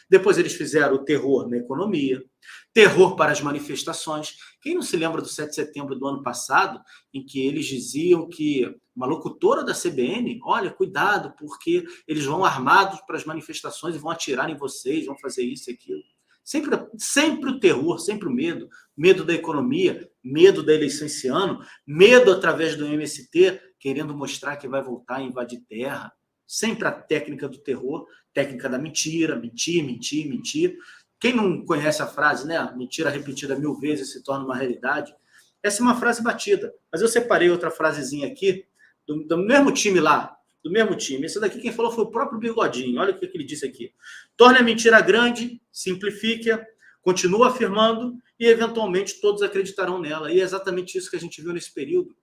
S2: Depois eles fizeram o terror na economia, terror para as manifestações. Quem não se lembra do 7 de setembro do ano passado, em que eles diziam que uma locutora da CBN, olha, cuidado, porque eles vão armados para as manifestações e vão atirar em vocês, vão fazer isso e aquilo. Sempre o terror, sempre o medo. Medo da economia, medo da eleição esse ano, medo através do MST, querendo mostrar que vai voltar a invadir terra. Sempre a técnica do terror, técnica da mentira, mentir, mentir, mentir. Quem não conhece a frase, né? Mentira repetida 1000 vezes se torna uma realidade. Essa é uma frase batida. Mas eu separei outra frasezinha aqui, do mesmo time lá, do mesmo time. Esse daqui quem falou foi o próprio Bigodinho. Olha o que ele disse aqui. Torne a mentira grande, simplifique-a, continua afirmando e, eventualmente, todos acreditarão nela. E é exatamente isso que a gente viu nesse período.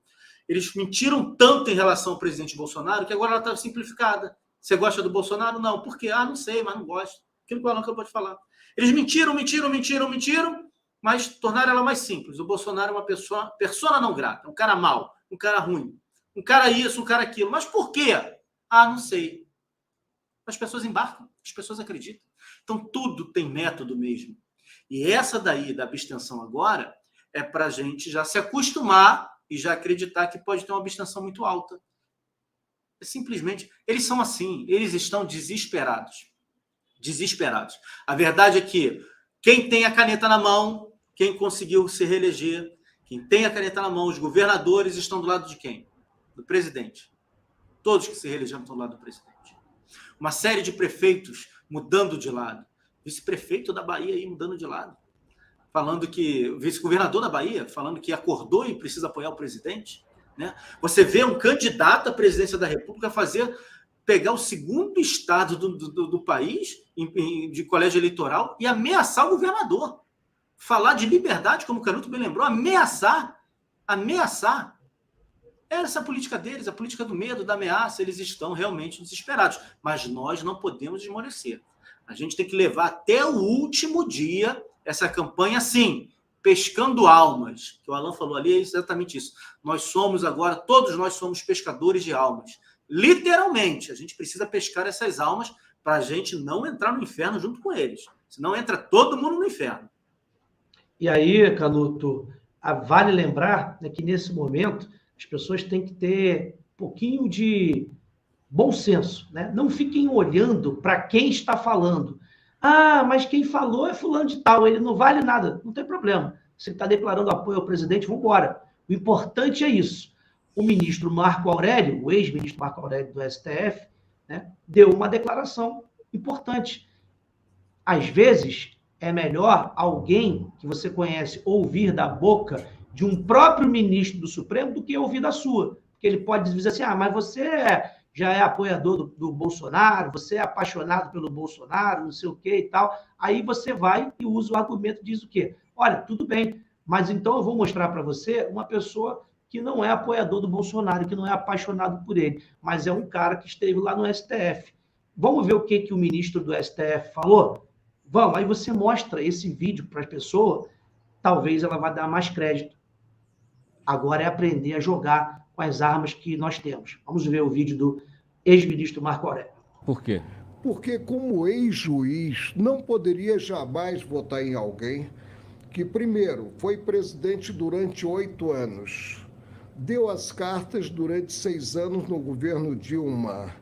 S2: Eles mentiram tanto em relação ao presidente Bolsonaro que agora ela está simplificada. Você gosta do Bolsonaro? Não. Por quê? Não sei, mas não gosto. Aquilo que o Alan acabou de falar. Eles mentiram, mas tornaram ela mais simples. O Bolsonaro é uma persona não grata, um cara mau, um cara ruim, um cara isso, um cara aquilo. Mas por quê? Não sei. As pessoas embarcam, as pessoas acreditam. Então, tudo tem método mesmo. E essa daí, da abstenção agora, é para a gente já se acostumar e já acreditar que pode ter uma abstenção muito alta. Simplesmente, eles são assim, eles estão desesperados. Desesperados. A verdade é que quem tem a caneta na mão, quem conseguiu se reeleger, quem tem a caneta na mão, os governadores estão do lado de quem? Do presidente. Todos que se reelegeram estão do lado do presidente. Uma série de prefeitos mudando de lado. Vice-prefeito da Bahia aí mudando de lado. Falando que... Vice-governador da Bahia falando que acordou e precisa apoiar o presidente. né? Você vê um candidato à presidência da República pegar o segundo estado do país de colégio eleitoral e ameaçar o governador. Falar de liberdade, como o Canuto bem lembrou, ameaçar. Essa é a política deles, a política do medo, da ameaça. Eles estão realmente desesperados. Mas nós não podemos esmorecer. A gente tem que levar até o último dia essa campanha, sim, pescando almas. Que o Alan falou ali é exatamente isso. Todos nós somos pescadores de almas. Literalmente, a gente precisa pescar essas almas para a gente não entrar no inferno junto com eles. Senão entra todo mundo no inferno.
S1: E aí, Canuto, vale lembrar, né, que nesse momento as pessoas têm que ter um pouquinho de bom senso, né? Não fiquem olhando para quem está falando. Ah, mas quem falou é fulano de tal, ele não vale nada. Não tem problema. Você está declarando apoio ao presidente, vamos embora. O importante é isso. O ministro Marco Aurélio, o ex-ministro Marco Aurélio do STF, né, deu uma declaração importante. Às vezes, é melhor alguém que você conhece ouvir da boca de um próprio ministro do Supremo do que ouvir da sua. Porque ele pode dizer assim, mas você já é apoiador do Bolsonaro, você é apaixonado pelo Bolsonaro, não sei o quê e tal. Aí você vai e usa o argumento, diz o quê? Olha, tudo bem, mas então eu vou mostrar para você uma pessoa que não é apoiador do Bolsonaro, que não é apaixonado por ele, mas é um cara que esteve lá no STF. Vamos ver o que o ministro do STF falou? Vamos, aí você mostra esse vídeo para as pessoas, talvez ela vá dar mais crédito. Agora é aprender a jogar com as armas que nós temos. Vamos ver o vídeo do ex-ministro Marco Aurélio.
S5: Por quê?
S6: Porque, como ex-juiz, não poderia jamais votar em alguém que, primeiro, foi presidente durante 8 anos, deu as cartas durante 6 anos no governo Dilma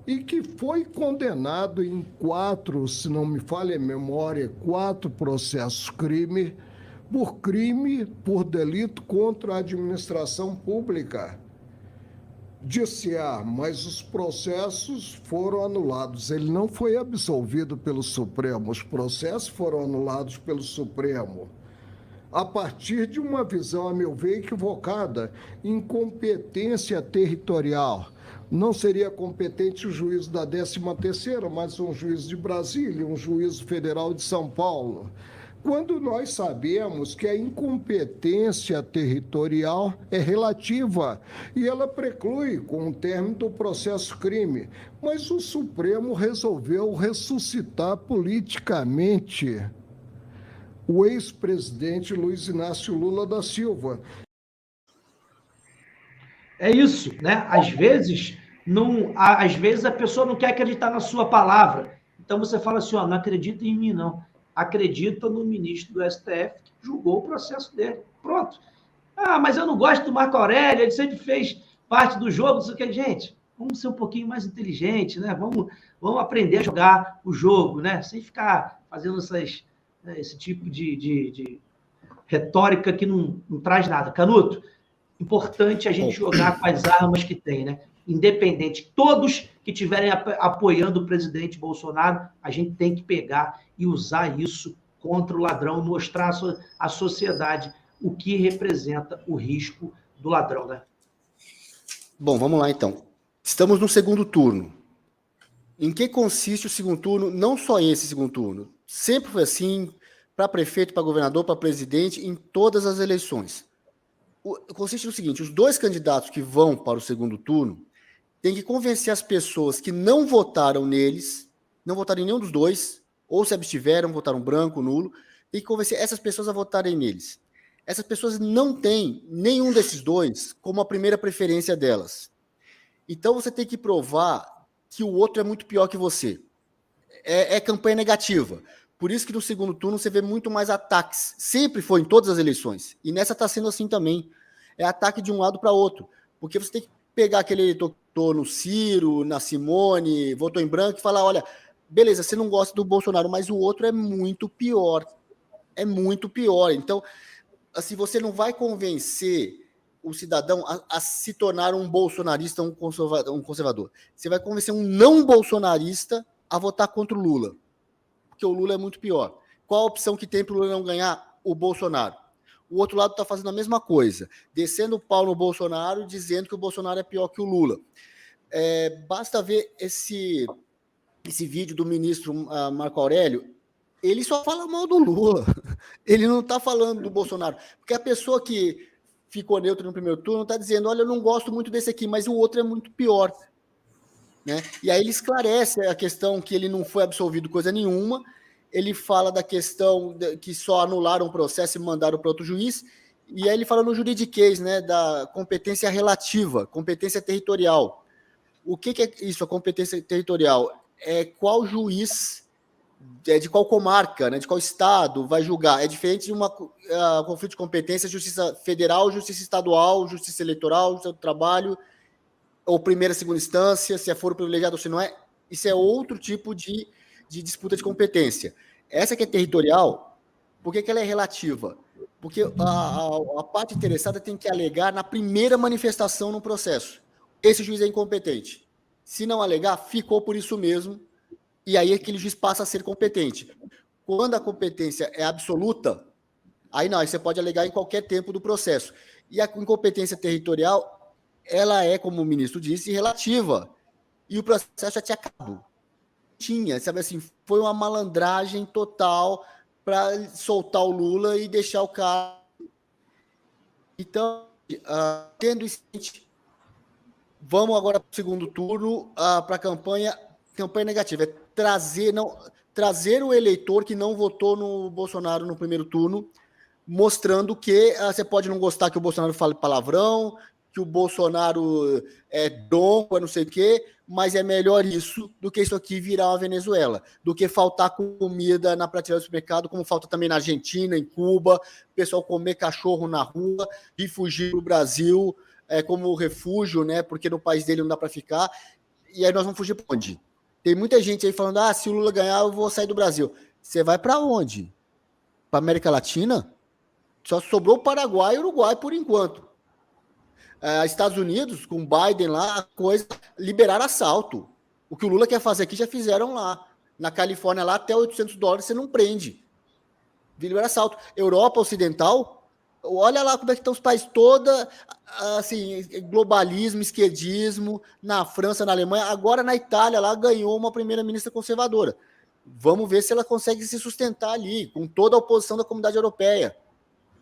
S6: e que foi condenado em 4, se não me falha a memória, 4 processos crime por delito contra a administração pública. Disse, mas os processos foram anulados. Ele não foi absolvido pelo Supremo, os processos foram anulados pelo Supremo. A partir de uma visão, a meu ver, equivocada, incompetência territorial. Não seria competente o juízo da 13ª, mas um juízo de Brasília, um juízo federal de São Paulo. Quando nós sabemos que a incompetência territorial é relativa e ela preclui com o término do processo crime, mas o Supremo resolveu ressuscitar politicamente o ex-presidente Luiz Inácio Lula da Silva.
S1: É isso, né? Às vezes a pessoa não quer acreditar na sua palavra. Então você fala assim, não acredita em mim, não. Acredita no ministro do STF que julgou o processo dele. Pronto. Mas eu não gosto do Marco Aurélio, ele sempre fez parte do jogo, não sei o que. Gente, vamos ser um pouquinho mais inteligentes, né? Vamos aprender a jogar o jogo, né? Sem ficar fazendo esse tipo de retórica que não traz nada. Canuto, importante a gente jogar com as armas que tem, né? Independente, todos que estiverem apoiando o presidente Bolsonaro, a gente tem que pegar e usar isso contra o ladrão, mostrar à sociedade o que representa o risco do ladrão, né?
S3: Bom, vamos lá então. Estamos no segundo turno. Em que consiste o segundo turno? Não só esse segundo turno. Sempre foi assim, para prefeito, para governador, para presidente, em todas as eleições. Consiste no seguinte, os 2 candidatos que vão para o segundo turno têm que convencer as pessoas que não votaram neles, não votaram em nenhum dos 2, ou se abstiveram, votaram branco, nulo, tem que convencer essas pessoas a votarem neles. Essas pessoas não têm nenhum desses 2 como a primeira preferência delas. Então você tem que provar que o outro é muito pior que você. É campanha negativa. Por isso que no segundo turno você vê muito mais ataques. Sempre foi em todas as eleições. E nessa está sendo assim também. É ataque de um lado para outro. Porque você tem que pegar aquele eleitor que votou no Ciro, na Simone, votou em branco e falar, olha, beleza, você não gosta do Bolsonaro, mas o outro é muito pior. É muito pior. Então, assim, você não vai convencer o cidadão a se tornar um bolsonarista, um conservador. Você vai convencer um não bolsonarista a votar contra o Lula. Porque o Lula é muito pior. Qual a opção que tem para o Lula não ganhar? O Bolsonaro. o outro lado está fazendo a mesma coisa, descendo o pau no Bolsonaro, dizendo que o Bolsonaro é pior que o Lula. Basta ver esse vídeo do ministro Marco Aurélio, ele só fala mal do Lula, ele não está falando do Bolsonaro, porque a pessoa que ficou neutra no primeiro turno está dizendo, olha, eu não gosto muito desse aqui, mas o outro é muito pior. Né? E aí ele esclarece a questão que ele não foi absolvido coisa nenhuma, ele fala da questão que só anularam o processo e mandaram para outro juiz, e aí ele fala no juridiquês, né, da competência relativa, competência territorial. O que é isso, a competência territorial? É qual juiz, de qual comarca, né, de qual estado vai julgar. É diferente de conflito de competência, justiça federal, justiça estadual, justiça eleitoral, justiça do trabalho, ou primeira, segunda instância, se é foro privilegiado ou se não é. Isso é outro tipo de disputa de competência. Essa que é territorial, por que ela é relativa? Porque a parte interessada tem que alegar na primeira manifestação no processo. Esse juiz é incompetente. Se não alegar, ficou por isso mesmo, e aí aquele juiz passa a ser competente. Quando a competência é absoluta, aí não, aí você pode alegar em qualquer tempo do processo. E a incompetência territorial, ela é, como o ministro disse, relativa. E o processo já tinha acabado. Tinha, sabe assim, foi uma malandragem total para soltar o Lula e deixar o cara. Então, tendo isso, vamos agora para o segundo turno, para a campanha negativa. É trazer o eleitor que não votou no Bolsonaro no primeiro turno, mostrando que você pode não gostar que o Bolsonaro fale palavrão, que o Bolsonaro é donco, não sei o quê, mas é melhor isso do que isso aqui virar uma Venezuela, do que faltar comida na prateleira do supermercado, como falta também na Argentina, em Cuba, o pessoal comer cachorro na rua e fugir para o Brasil como refúgio, né? Porque no país dele não dá para ficar. E aí nós vamos fugir para onde? Tem muita gente aí falando, se o Lula ganhar, eu vou sair do Brasil. Você vai para onde? Para América Latina? Só sobrou o Paraguai e o Uruguai por enquanto. Estados Unidos, com Biden lá, a coisa, liberar assalto. O que o Lula quer fazer aqui já fizeram lá. Na Califórnia, lá, até $800 você não prende. Liberar assalto. Europa Ocidental, olha lá como é que estão os países toda, assim, globalismo, esquerdismo, na França, na Alemanha, agora na Itália, lá ganhou uma primeira-ministra conservadora. Vamos ver se ela consegue se sustentar ali, com toda a oposição da comunidade europeia.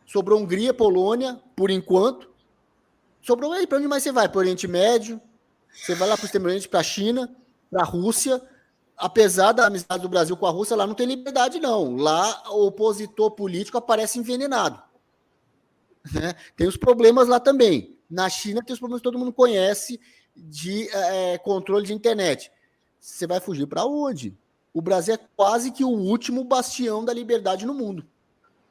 S3: Sobrou Hungria, Polônia, por enquanto. Sobrou aí, para onde mais você vai? Para o Oriente Médio, você vai lá para o Extremo Oriente, para a China, para a Rússia. Apesar da amizade do Brasil com a Rússia, lá não tem liberdade, não. Lá o opositor político aparece envenenado. Né? Tem os problemas lá também. Na China tem os problemas que todo mundo conhece de controle de internet. Você vai fugir para onde? O Brasil é quase que o último bastião da liberdade no mundo.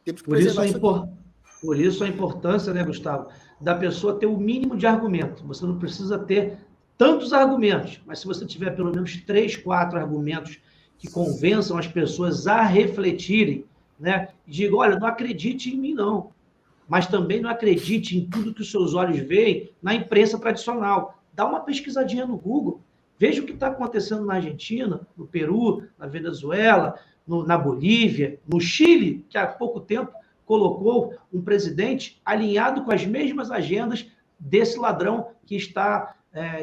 S3: Temos que preservar isso aqui.
S1: Por isso a importância, né, Gustavo, da pessoa ter o mínimo de argumento. Você não precisa ter tantos argumentos, mas se você tiver pelo menos 3, 4 argumentos que convençam as pessoas a refletirem, né, e digam, olha, não acredite em mim, não, mas também não acredite em tudo que os seus olhos veem na imprensa tradicional. Dá uma pesquisadinha no Google, veja o que está acontecendo na Argentina, no Peru, na Venezuela, na Bolívia, no Chile, que há pouco tempo colocou um presidente alinhado com as mesmas agendas desse ladrão que está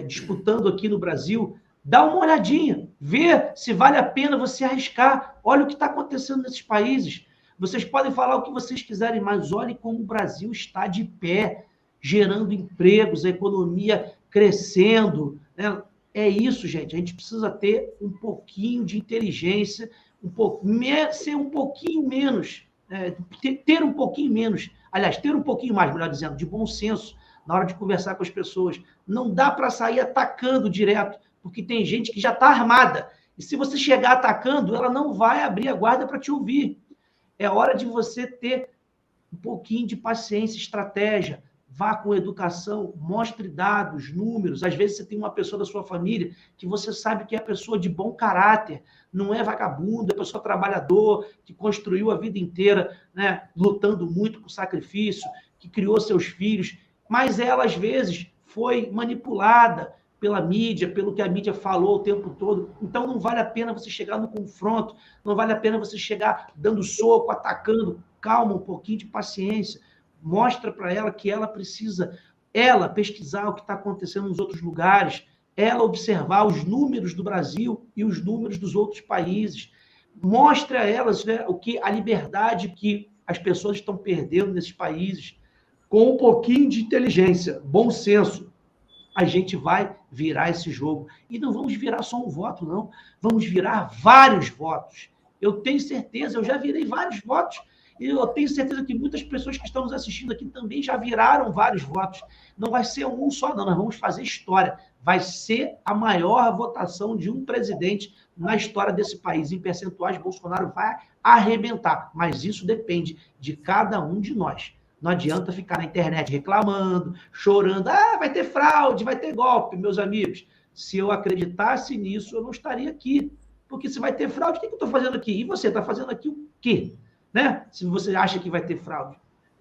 S1: disputando aqui no Brasil. Dá uma olhadinha, vê se vale a pena você arriscar. Olha o que está acontecendo nesses países. Vocês podem falar o que vocês quiserem, mas olhem como o Brasil está de pé, gerando empregos, a economia crescendo. Né? É isso, gente. A gente precisa ter um pouquinho de inteligência, ser um pouquinho menos... ter um pouquinho menos, aliás, ter um pouquinho mais, melhor dizendo, de bom senso na hora de conversar com as pessoas. Não dá para sair atacando direto, porque tem gente que já está armada. E se você chegar atacando, ela não vai abrir a guarda para te ouvir. É hora de você ter um pouquinho de paciência, estratégia. Vá com educação, mostre dados, números. Às vezes você tem uma pessoa da sua família que você sabe que é pessoa de bom caráter, não é vagabundo, é pessoa trabalhador, que construiu a vida inteira, né, lutando muito com sacrifício, que criou seus filhos, mas ela, às vezes, foi manipulada pela mídia, pelo que a mídia falou o tempo todo. Então, não vale a pena você chegar no confronto, não vale a pena você chegar dando soco, atacando. Calma, um pouquinho de paciência. Mostra para ela que ela precisa, ela pesquisar o que está acontecendo nos outros lugares, ela observar os números do Brasil e os números dos outros países. Mostre a elas, né, a liberdade que as pessoas estão perdendo nesses países. Com um pouquinho de inteligência, bom senso, a gente vai virar esse jogo. E não vamos virar só um voto, não. Vamos virar vários votos. Eu tenho certeza, eu já virei vários votos. E eu tenho certeza que muitas pessoas que estão nos assistindo aqui também já viraram vários votos. Não vai ser um só, não. Nós vamos fazer história. Vai ser a maior votação de um presidente na história desse país. Em percentuais, Bolsonaro vai arrebentar. Mas isso depende de cada um de nós. Não adianta ficar na internet reclamando, chorando. Ah, vai ter fraude, vai ter golpe, meus amigos. Se eu acreditasse nisso, eu não estaria aqui. Porque se vai ter fraude, o que eu estou fazendo aqui? E você está fazendo aqui o quê? Né? Se você acha que vai ter fraude.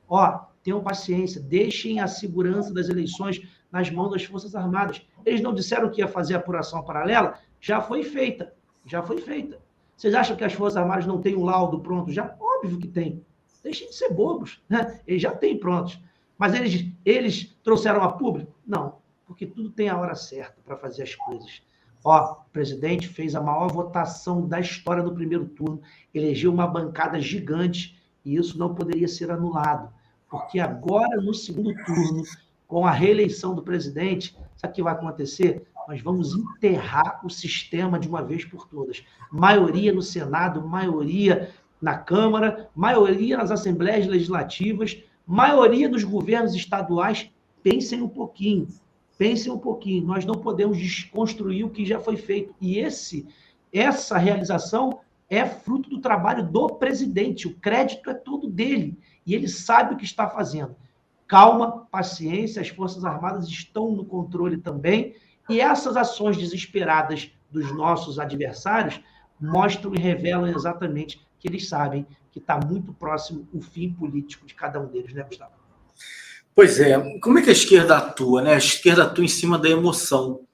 S1: Ó, tenham paciência, deixem a segurança das eleições nas mãos das Forças Armadas. Eles não disseram que ia fazer apuração paralela? Já foi feita. Já foi feita. Vocês acham que as Forças Armadas não têm um laudo pronto? Já, óbvio que tem. Deixem de ser bobos, né? Eles já têm prontos. Mas eles trouxeram a público? Não, porque tudo tem a hora certa para fazer as coisas. Ó, o presidente fez a maior votação da história no primeiro turno, elegeu uma bancada gigante, e isso não poderia ser anulado. Porque agora, no segundo turno, com a reeleição do presidente, sabe o que vai acontecer? Nós vamos enterrar o sistema de uma vez por todas. Maioria no Senado, maioria na Câmara, maioria nas assembleias legislativas, maioria nos governos estaduais. Pensem um pouquinho. Pensem um pouquinho. Nós não podemos desconstruir o que já foi feito. E essa realização é fruto do trabalho do presidente. O crédito é todo dele. E ele sabe o que está fazendo. Calma, paciência, as Forças Armadas estão no controle também. E essas ações desesperadas dos nossos adversários mostram e revelam exatamente que eles sabem que está muito próximo o fim político de cada um deles, né, Gustavo?
S2: Pois é. Como é que a esquerda atua, né? A esquerda atua em cima da emoção.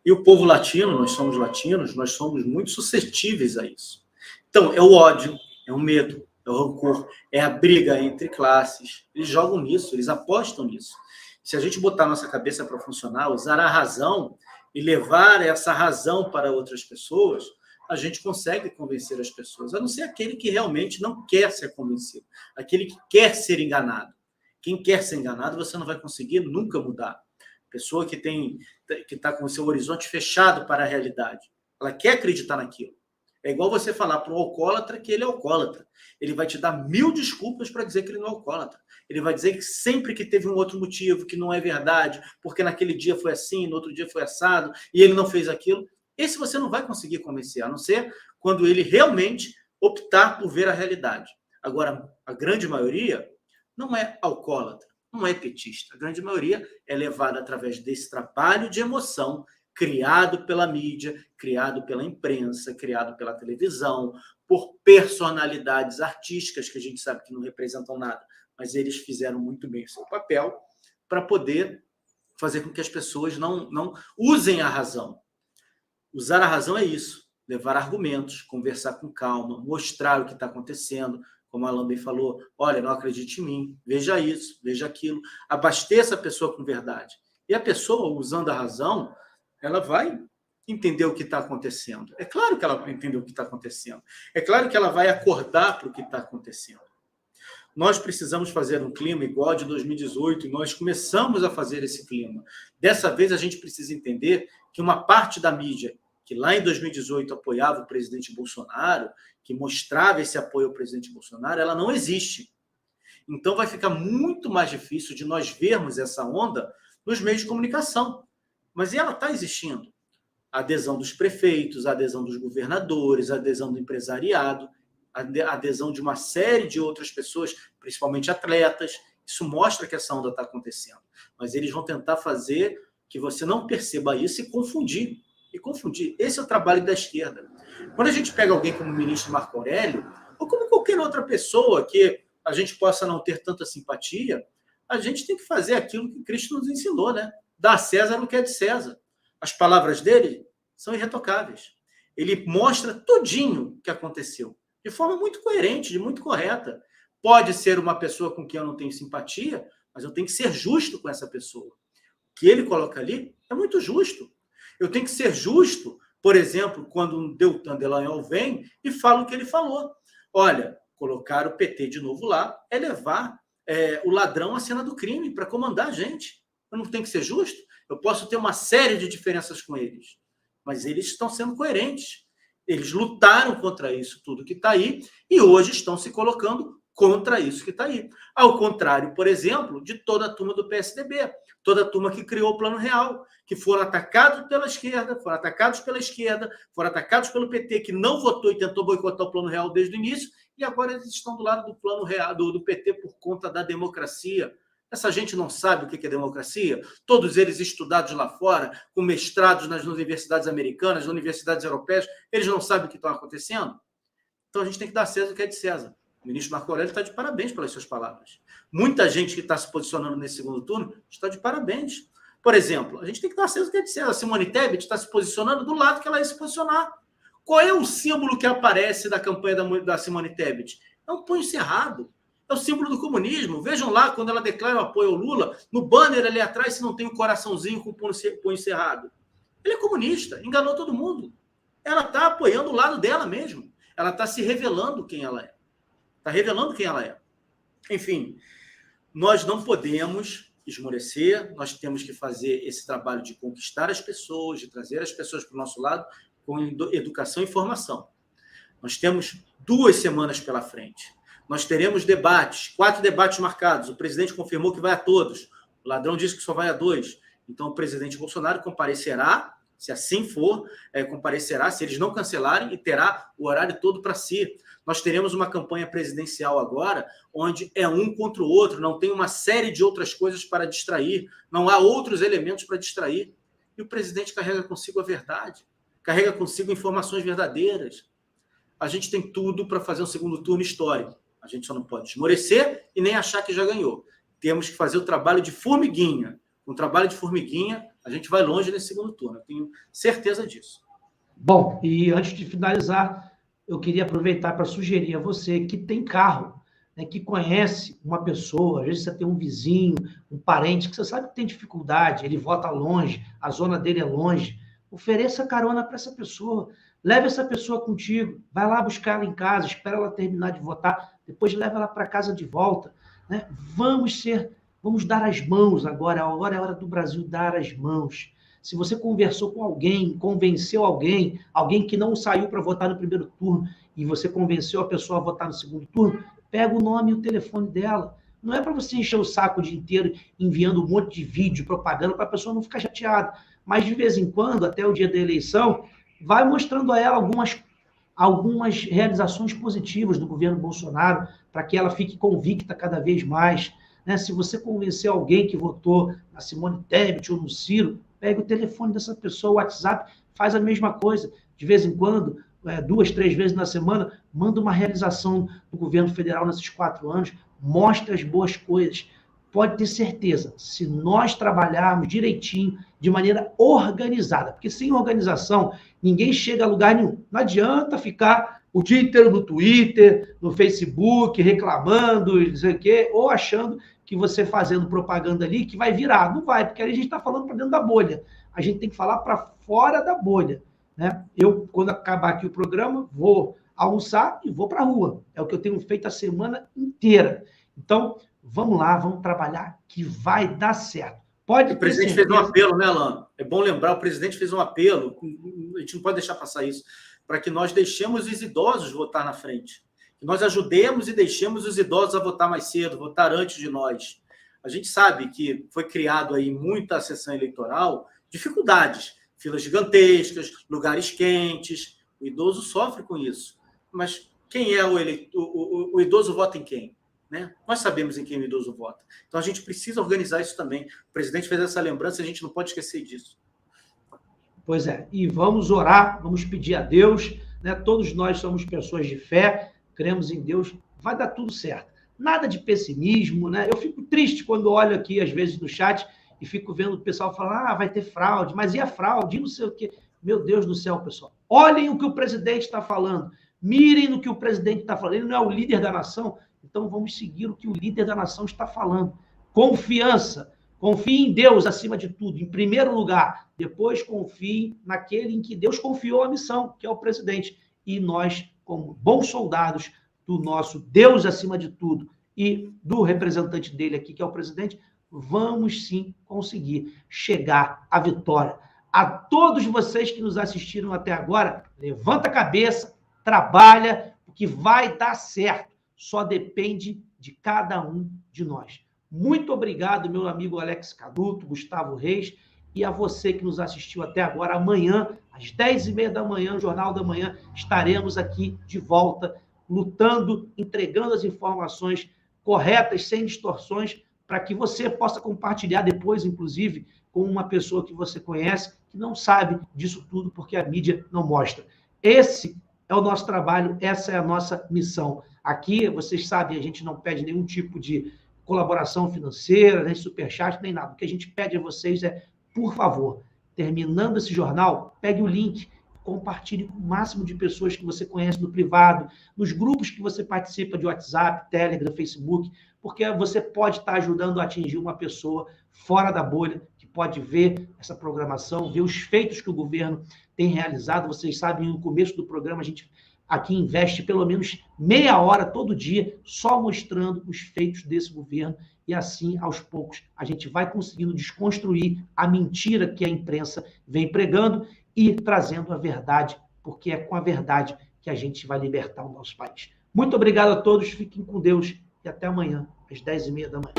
S2: E o povo latino, nós somos latinos, nós somos muito suscetíveis a isso. Então, é o ódio, é o medo, é o rancor, é a briga entre classes. Eles jogam nisso, eles apostam nisso. Se a gente botar nossa cabeça para funcionar, usar a razão e levar essa razão para outras pessoas, a gente consegue convencer as pessoas, a não ser aquele que realmente não quer ser convencido, aquele que quer ser enganado. Quem quer ser enganado, você não vai conseguir nunca mudar. Pessoa que está com o seu horizonte fechado para a realidade, ela quer acreditar naquilo. É igual você falar para um alcoólatra que ele é alcoólatra. Ele vai te dar 1000 desculpas para dizer que ele não é alcoólatra. Ele vai dizer que sempre que teve um outro motivo, que não é verdade, porque naquele dia foi assim, no outro dia foi assado, e ele não fez aquilo. Esse você não vai conseguir convencer, a não ser quando ele realmente optar por ver a realidade. Agora, a grande maioria não é alcoólatra, não é petista. A grande maioria é levada através desse trabalho de emoção criado pela mídia, criado pela imprensa, criado pela televisão, por personalidades artísticas que a gente sabe que não representam nada, mas eles fizeram muito bem o seu papel para poder fazer com que as pessoas não usem a razão. Usar a razão é isso, levar argumentos, conversar com calma, mostrar o que está acontecendo, como a Alain bem falou, olha, não acredite em mim, veja isso, veja aquilo, abasteça a pessoa com verdade. E a pessoa, usando a razão, ela vai entender o que está acontecendo. É claro que ela vai entender o que está acontecendo. É claro que ela vai acordar para o que está acontecendo. Nós precisamos fazer um clima igual ao de 2018, e nós começamos a fazer esse clima. Dessa vez, a gente precisa entender que uma parte da mídia, que lá em 2018 apoiava o presidente Bolsonaro, que mostrava esse apoio ao presidente Bolsonaro, ela não existe. Então, vai ficar muito mais difícil de nós vermos essa onda nos meios de comunicação. Mas ela está existindo. A adesão dos prefeitos, a adesão dos governadores, a adesão do empresariado, a adesão de uma série de outras pessoas, principalmente atletas. Isso mostra que essa onda está acontecendo. Mas eles vão tentar fazer que você não perceba isso e confundir. Esse é o trabalho da esquerda. Quando a gente pega alguém como o ministro Marco Aurélio, ou como qualquer outra pessoa que a gente possa não ter tanta simpatia, a gente tem que fazer aquilo que Cristo nos ensinou, né? Dá a César o que é de César. As palavras dele são irretocáveis. Ele mostra tudinho o que aconteceu, de forma muito coerente, muito correta. Pode ser uma pessoa com quem eu não tenho simpatia, mas eu tenho que ser justo com essa pessoa. O que ele coloca ali é muito justo. Eu tenho que ser justo, por exemplo, quando um Deltan Dallagnol vem e fala o que ele falou. Olha, colocar o PT de novo lá é levar o ladrão à cena do crime para comandar a gente. Eu não tenho que ser justo? Eu posso ter uma série de diferenças com eles, mas eles estão sendo coerentes. Eles lutaram contra isso tudo que está aí e hoje estão se colocando contra isso que está aí. Ao contrário, por exemplo, de toda a turma do PSDB, toda a turma que criou o Plano Real, que foram atacados pela esquerda, foram atacados pelo PT, que não votou e tentou boicotar o Plano Real desde o início, e agora eles estão do lado do Plano Real, do PT por conta da democracia. Essa gente não sabe o que é democracia? Todos eles estudados lá fora, com mestrados nas universidades americanas, nas universidades europeias, eles não sabem o que está acontecendo? Então a gente tem que dar a César o que é de César. O ministro Marco Aurélio está de parabéns pelas suas palavras. Muita gente que está se posicionando nesse segundo turno está de parabéns. Por exemplo, a gente tem que dar a César o que é de César. A Simone Tebet está se posicionando do lado que ela ia se posicionar. Qual é o símbolo que aparece da campanha da Simone Tebet? É um punho cerrado. É o símbolo do comunismo. Vejam lá, quando ela declara o apoio ao Lula, no banner ali atrás, se não tem um coraçãozinho com o punho cerrado. Ele é comunista, enganou todo mundo. Ela está apoiando o lado dela mesmo. Ela está se revelando quem ela é. Está revelando quem ela é. Enfim, nós não podemos esmorecer, nós temos que fazer esse trabalho de conquistar as pessoas, de trazer as pessoas para o nosso lado com educação e formação. Nós temos 2 semanas pela frente. Nós teremos debates, 4 debates marcados. O presidente confirmou que vai a todos. O ladrão disse que só vai a 2. Então, o presidente Bolsonaro comparecerá, se assim for, comparecerá, se eles não cancelarem, e terá o horário todo para si. Nós teremos uma campanha presidencial agora, onde é um contra o outro, não tem uma série de outras coisas para distrair, não há outros elementos para distrair. E o presidente carrega consigo a verdade, carrega consigo informações verdadeiras. A gente tem tudo para fazer um segundo turno histórico. A gente só não pode esmorecer e nem achar que já ganhou. Temos que fazer o trabalho de formiguinha. Com o trabalho de formiguinha, a gente vai longe nesse segundo turno. Eu tenho certeza disso.
S1: Bom, e antes de finalizar, eu queria aproveitar para sugerir a você que tem carro, né, que conhece uma pessoa, às vezes você tem um vizinho, um parente, que você sabe que tem dificuldade, ele vota longe, a zona dele é longe, ofereça carona para essa pessoa, leve essa pessoa contigo, vai lá buscar ela em casa, espera ela terminar de votar, depois leva ela para casa de volta, né? Vamos dar as mãos agora é hora do Brasil dar as mãos. Se você conversou com alguém, convenceu alguém que não saiu para votar no primeiro turno, e você convenceu a pessoa a votar no segundo turno, pega o nome e o telefone dela. Não é para você encher o saco o dia inteiro enviando um monte de vídeo, propaganda, para a pessoa não ficar chateada. Mas, de vez em quando, até o dia da eleição, vai mostrando a ela algumas realizações positivas do governo Bolsonaro, para que ela fique convicta cada vez mais. Né? Se você convencer alguém que votou na Simone Tebet ou no Ciro, pega o telefone dessa pessoa, o WhatsApp, faz a mesma coisa. De vez em quando, 2, 3 vezes na semana, manda uma realização do governo federal nesses 4 anos, mostra as boas coisas. Pode ter certeza, se nós trabalharmos direitinho, de maneira organizada, porque sem organização, ninguém chega a lugar nenhum. Não adianta ficar o dia inteiro no Twitter, no Facebook, reclamando, não sei o quê, ou achando que você fazendo propaganda ali, que vai virar. Não vai, porque a gente está falando para dentro da bolha. A gente tem que falar para fora da bolha. Né? Eu, quando acabar aqui o programa, vou almoçar e vou para a rua. É o que eu tenho feito a semana inteira. Então, vamos lá, vamos trabalhar, que vai dar certo.
S2: O presidente fez um apelo, né, Alan? É bom lembrar, o presidente fez um apelo, a gente não pode deixar passar isso, para que nós deixemos os idosos votar na frente. Que nós ajudemos e deixemos os idosos a votar mais cedo, votar antes de nós. A gente sabe que foi criado aí muita sessão eleitoral, dificuldades, filas gigantescas, lugares quentes. O idoso sofre com isso. Mas quem é o idoso vota em quem? Né? Nós sabemos em quem o idoso vota. Então a gente precisa organizar isso também. O presidente fez essa lembrança e a gente não pode esquecer disso.
S1: Pois é. E vamos orar, vamos pedir a Deus. Né? Todos nós somos pessoas de fé, cremos em Deus, vai dar tudo certo. Nada de pessimismo, né? Eu fico triste quando olho aqui, às vezes, no chat e fico vendo o pessoal falar, vai ter fraude, mas e a fraude? E não sei o quê. Meu Deus do céu, pessoal. Olhem o que o presidente está falando. Mirem no que o presidente está falando. Ele não é o líder da nação. Então vamos seguir o que o líder da nação está falando. Confiança. Confie em Deus acima de tudo, em primeiro lugar. Depois confie naquele em que Deus confiou a missão, que é o presidente. E nós, como bons soldados do nosso Deus acima de tudo e do representante dele aqui, que é o presidente, vamos sim conseguir chegar à vitória. A todos vocês que nos assistiram até agora, levanta a cabeça, trabalha, porque vai dar certo. Só depende de cada um de nós. Muito obrigado, meu amigo Alex Canuto, Gustavo Reis, e a você que nos assistiu até agora. Amanhã, às 10h30 da manhã, no Jornal da Manhã, estaremos aqui de volta, lutando, entregando as informações corretas, sem distorções, para que você possa compartilhar depois, inclusive, com uma pessoa que você conhece, que não sabe disso tudo, porque a mídia não mostra. Esse é o nosso trabalho, essa é a nossa missão. Aqui, vocês sabem, a gente não pede nenhum tipo de colaboração financeira, nem superchat, nem nada. O que a gente pede a vocês é, por favor, terminando esse jornal, pegue o link, compartilhe com o máximo de pessoas que você conhece no privado, nos grupos que você participa de WhatsApp, Telegram, Facebook, porque você pode estar ajudando a atingir uma pessoa fora da bolha, que pode ver essa programação, ver os feitos que o governo tem realizado. Vocês sabem, no começo do programa, a gente aqui investe pelo menos meia hora todo dia só mostrando os feitos desse governo e assim, aos poucos, a gente vai conseguindo desconstruir a mentira que a imprensa vem pregando e trazendo a verdade, porque é com a verdade que a gente vai libertar o nosso país. Muito obrigado a todos, fiquem com Deus e até amanhã, às 10h30 da manhã.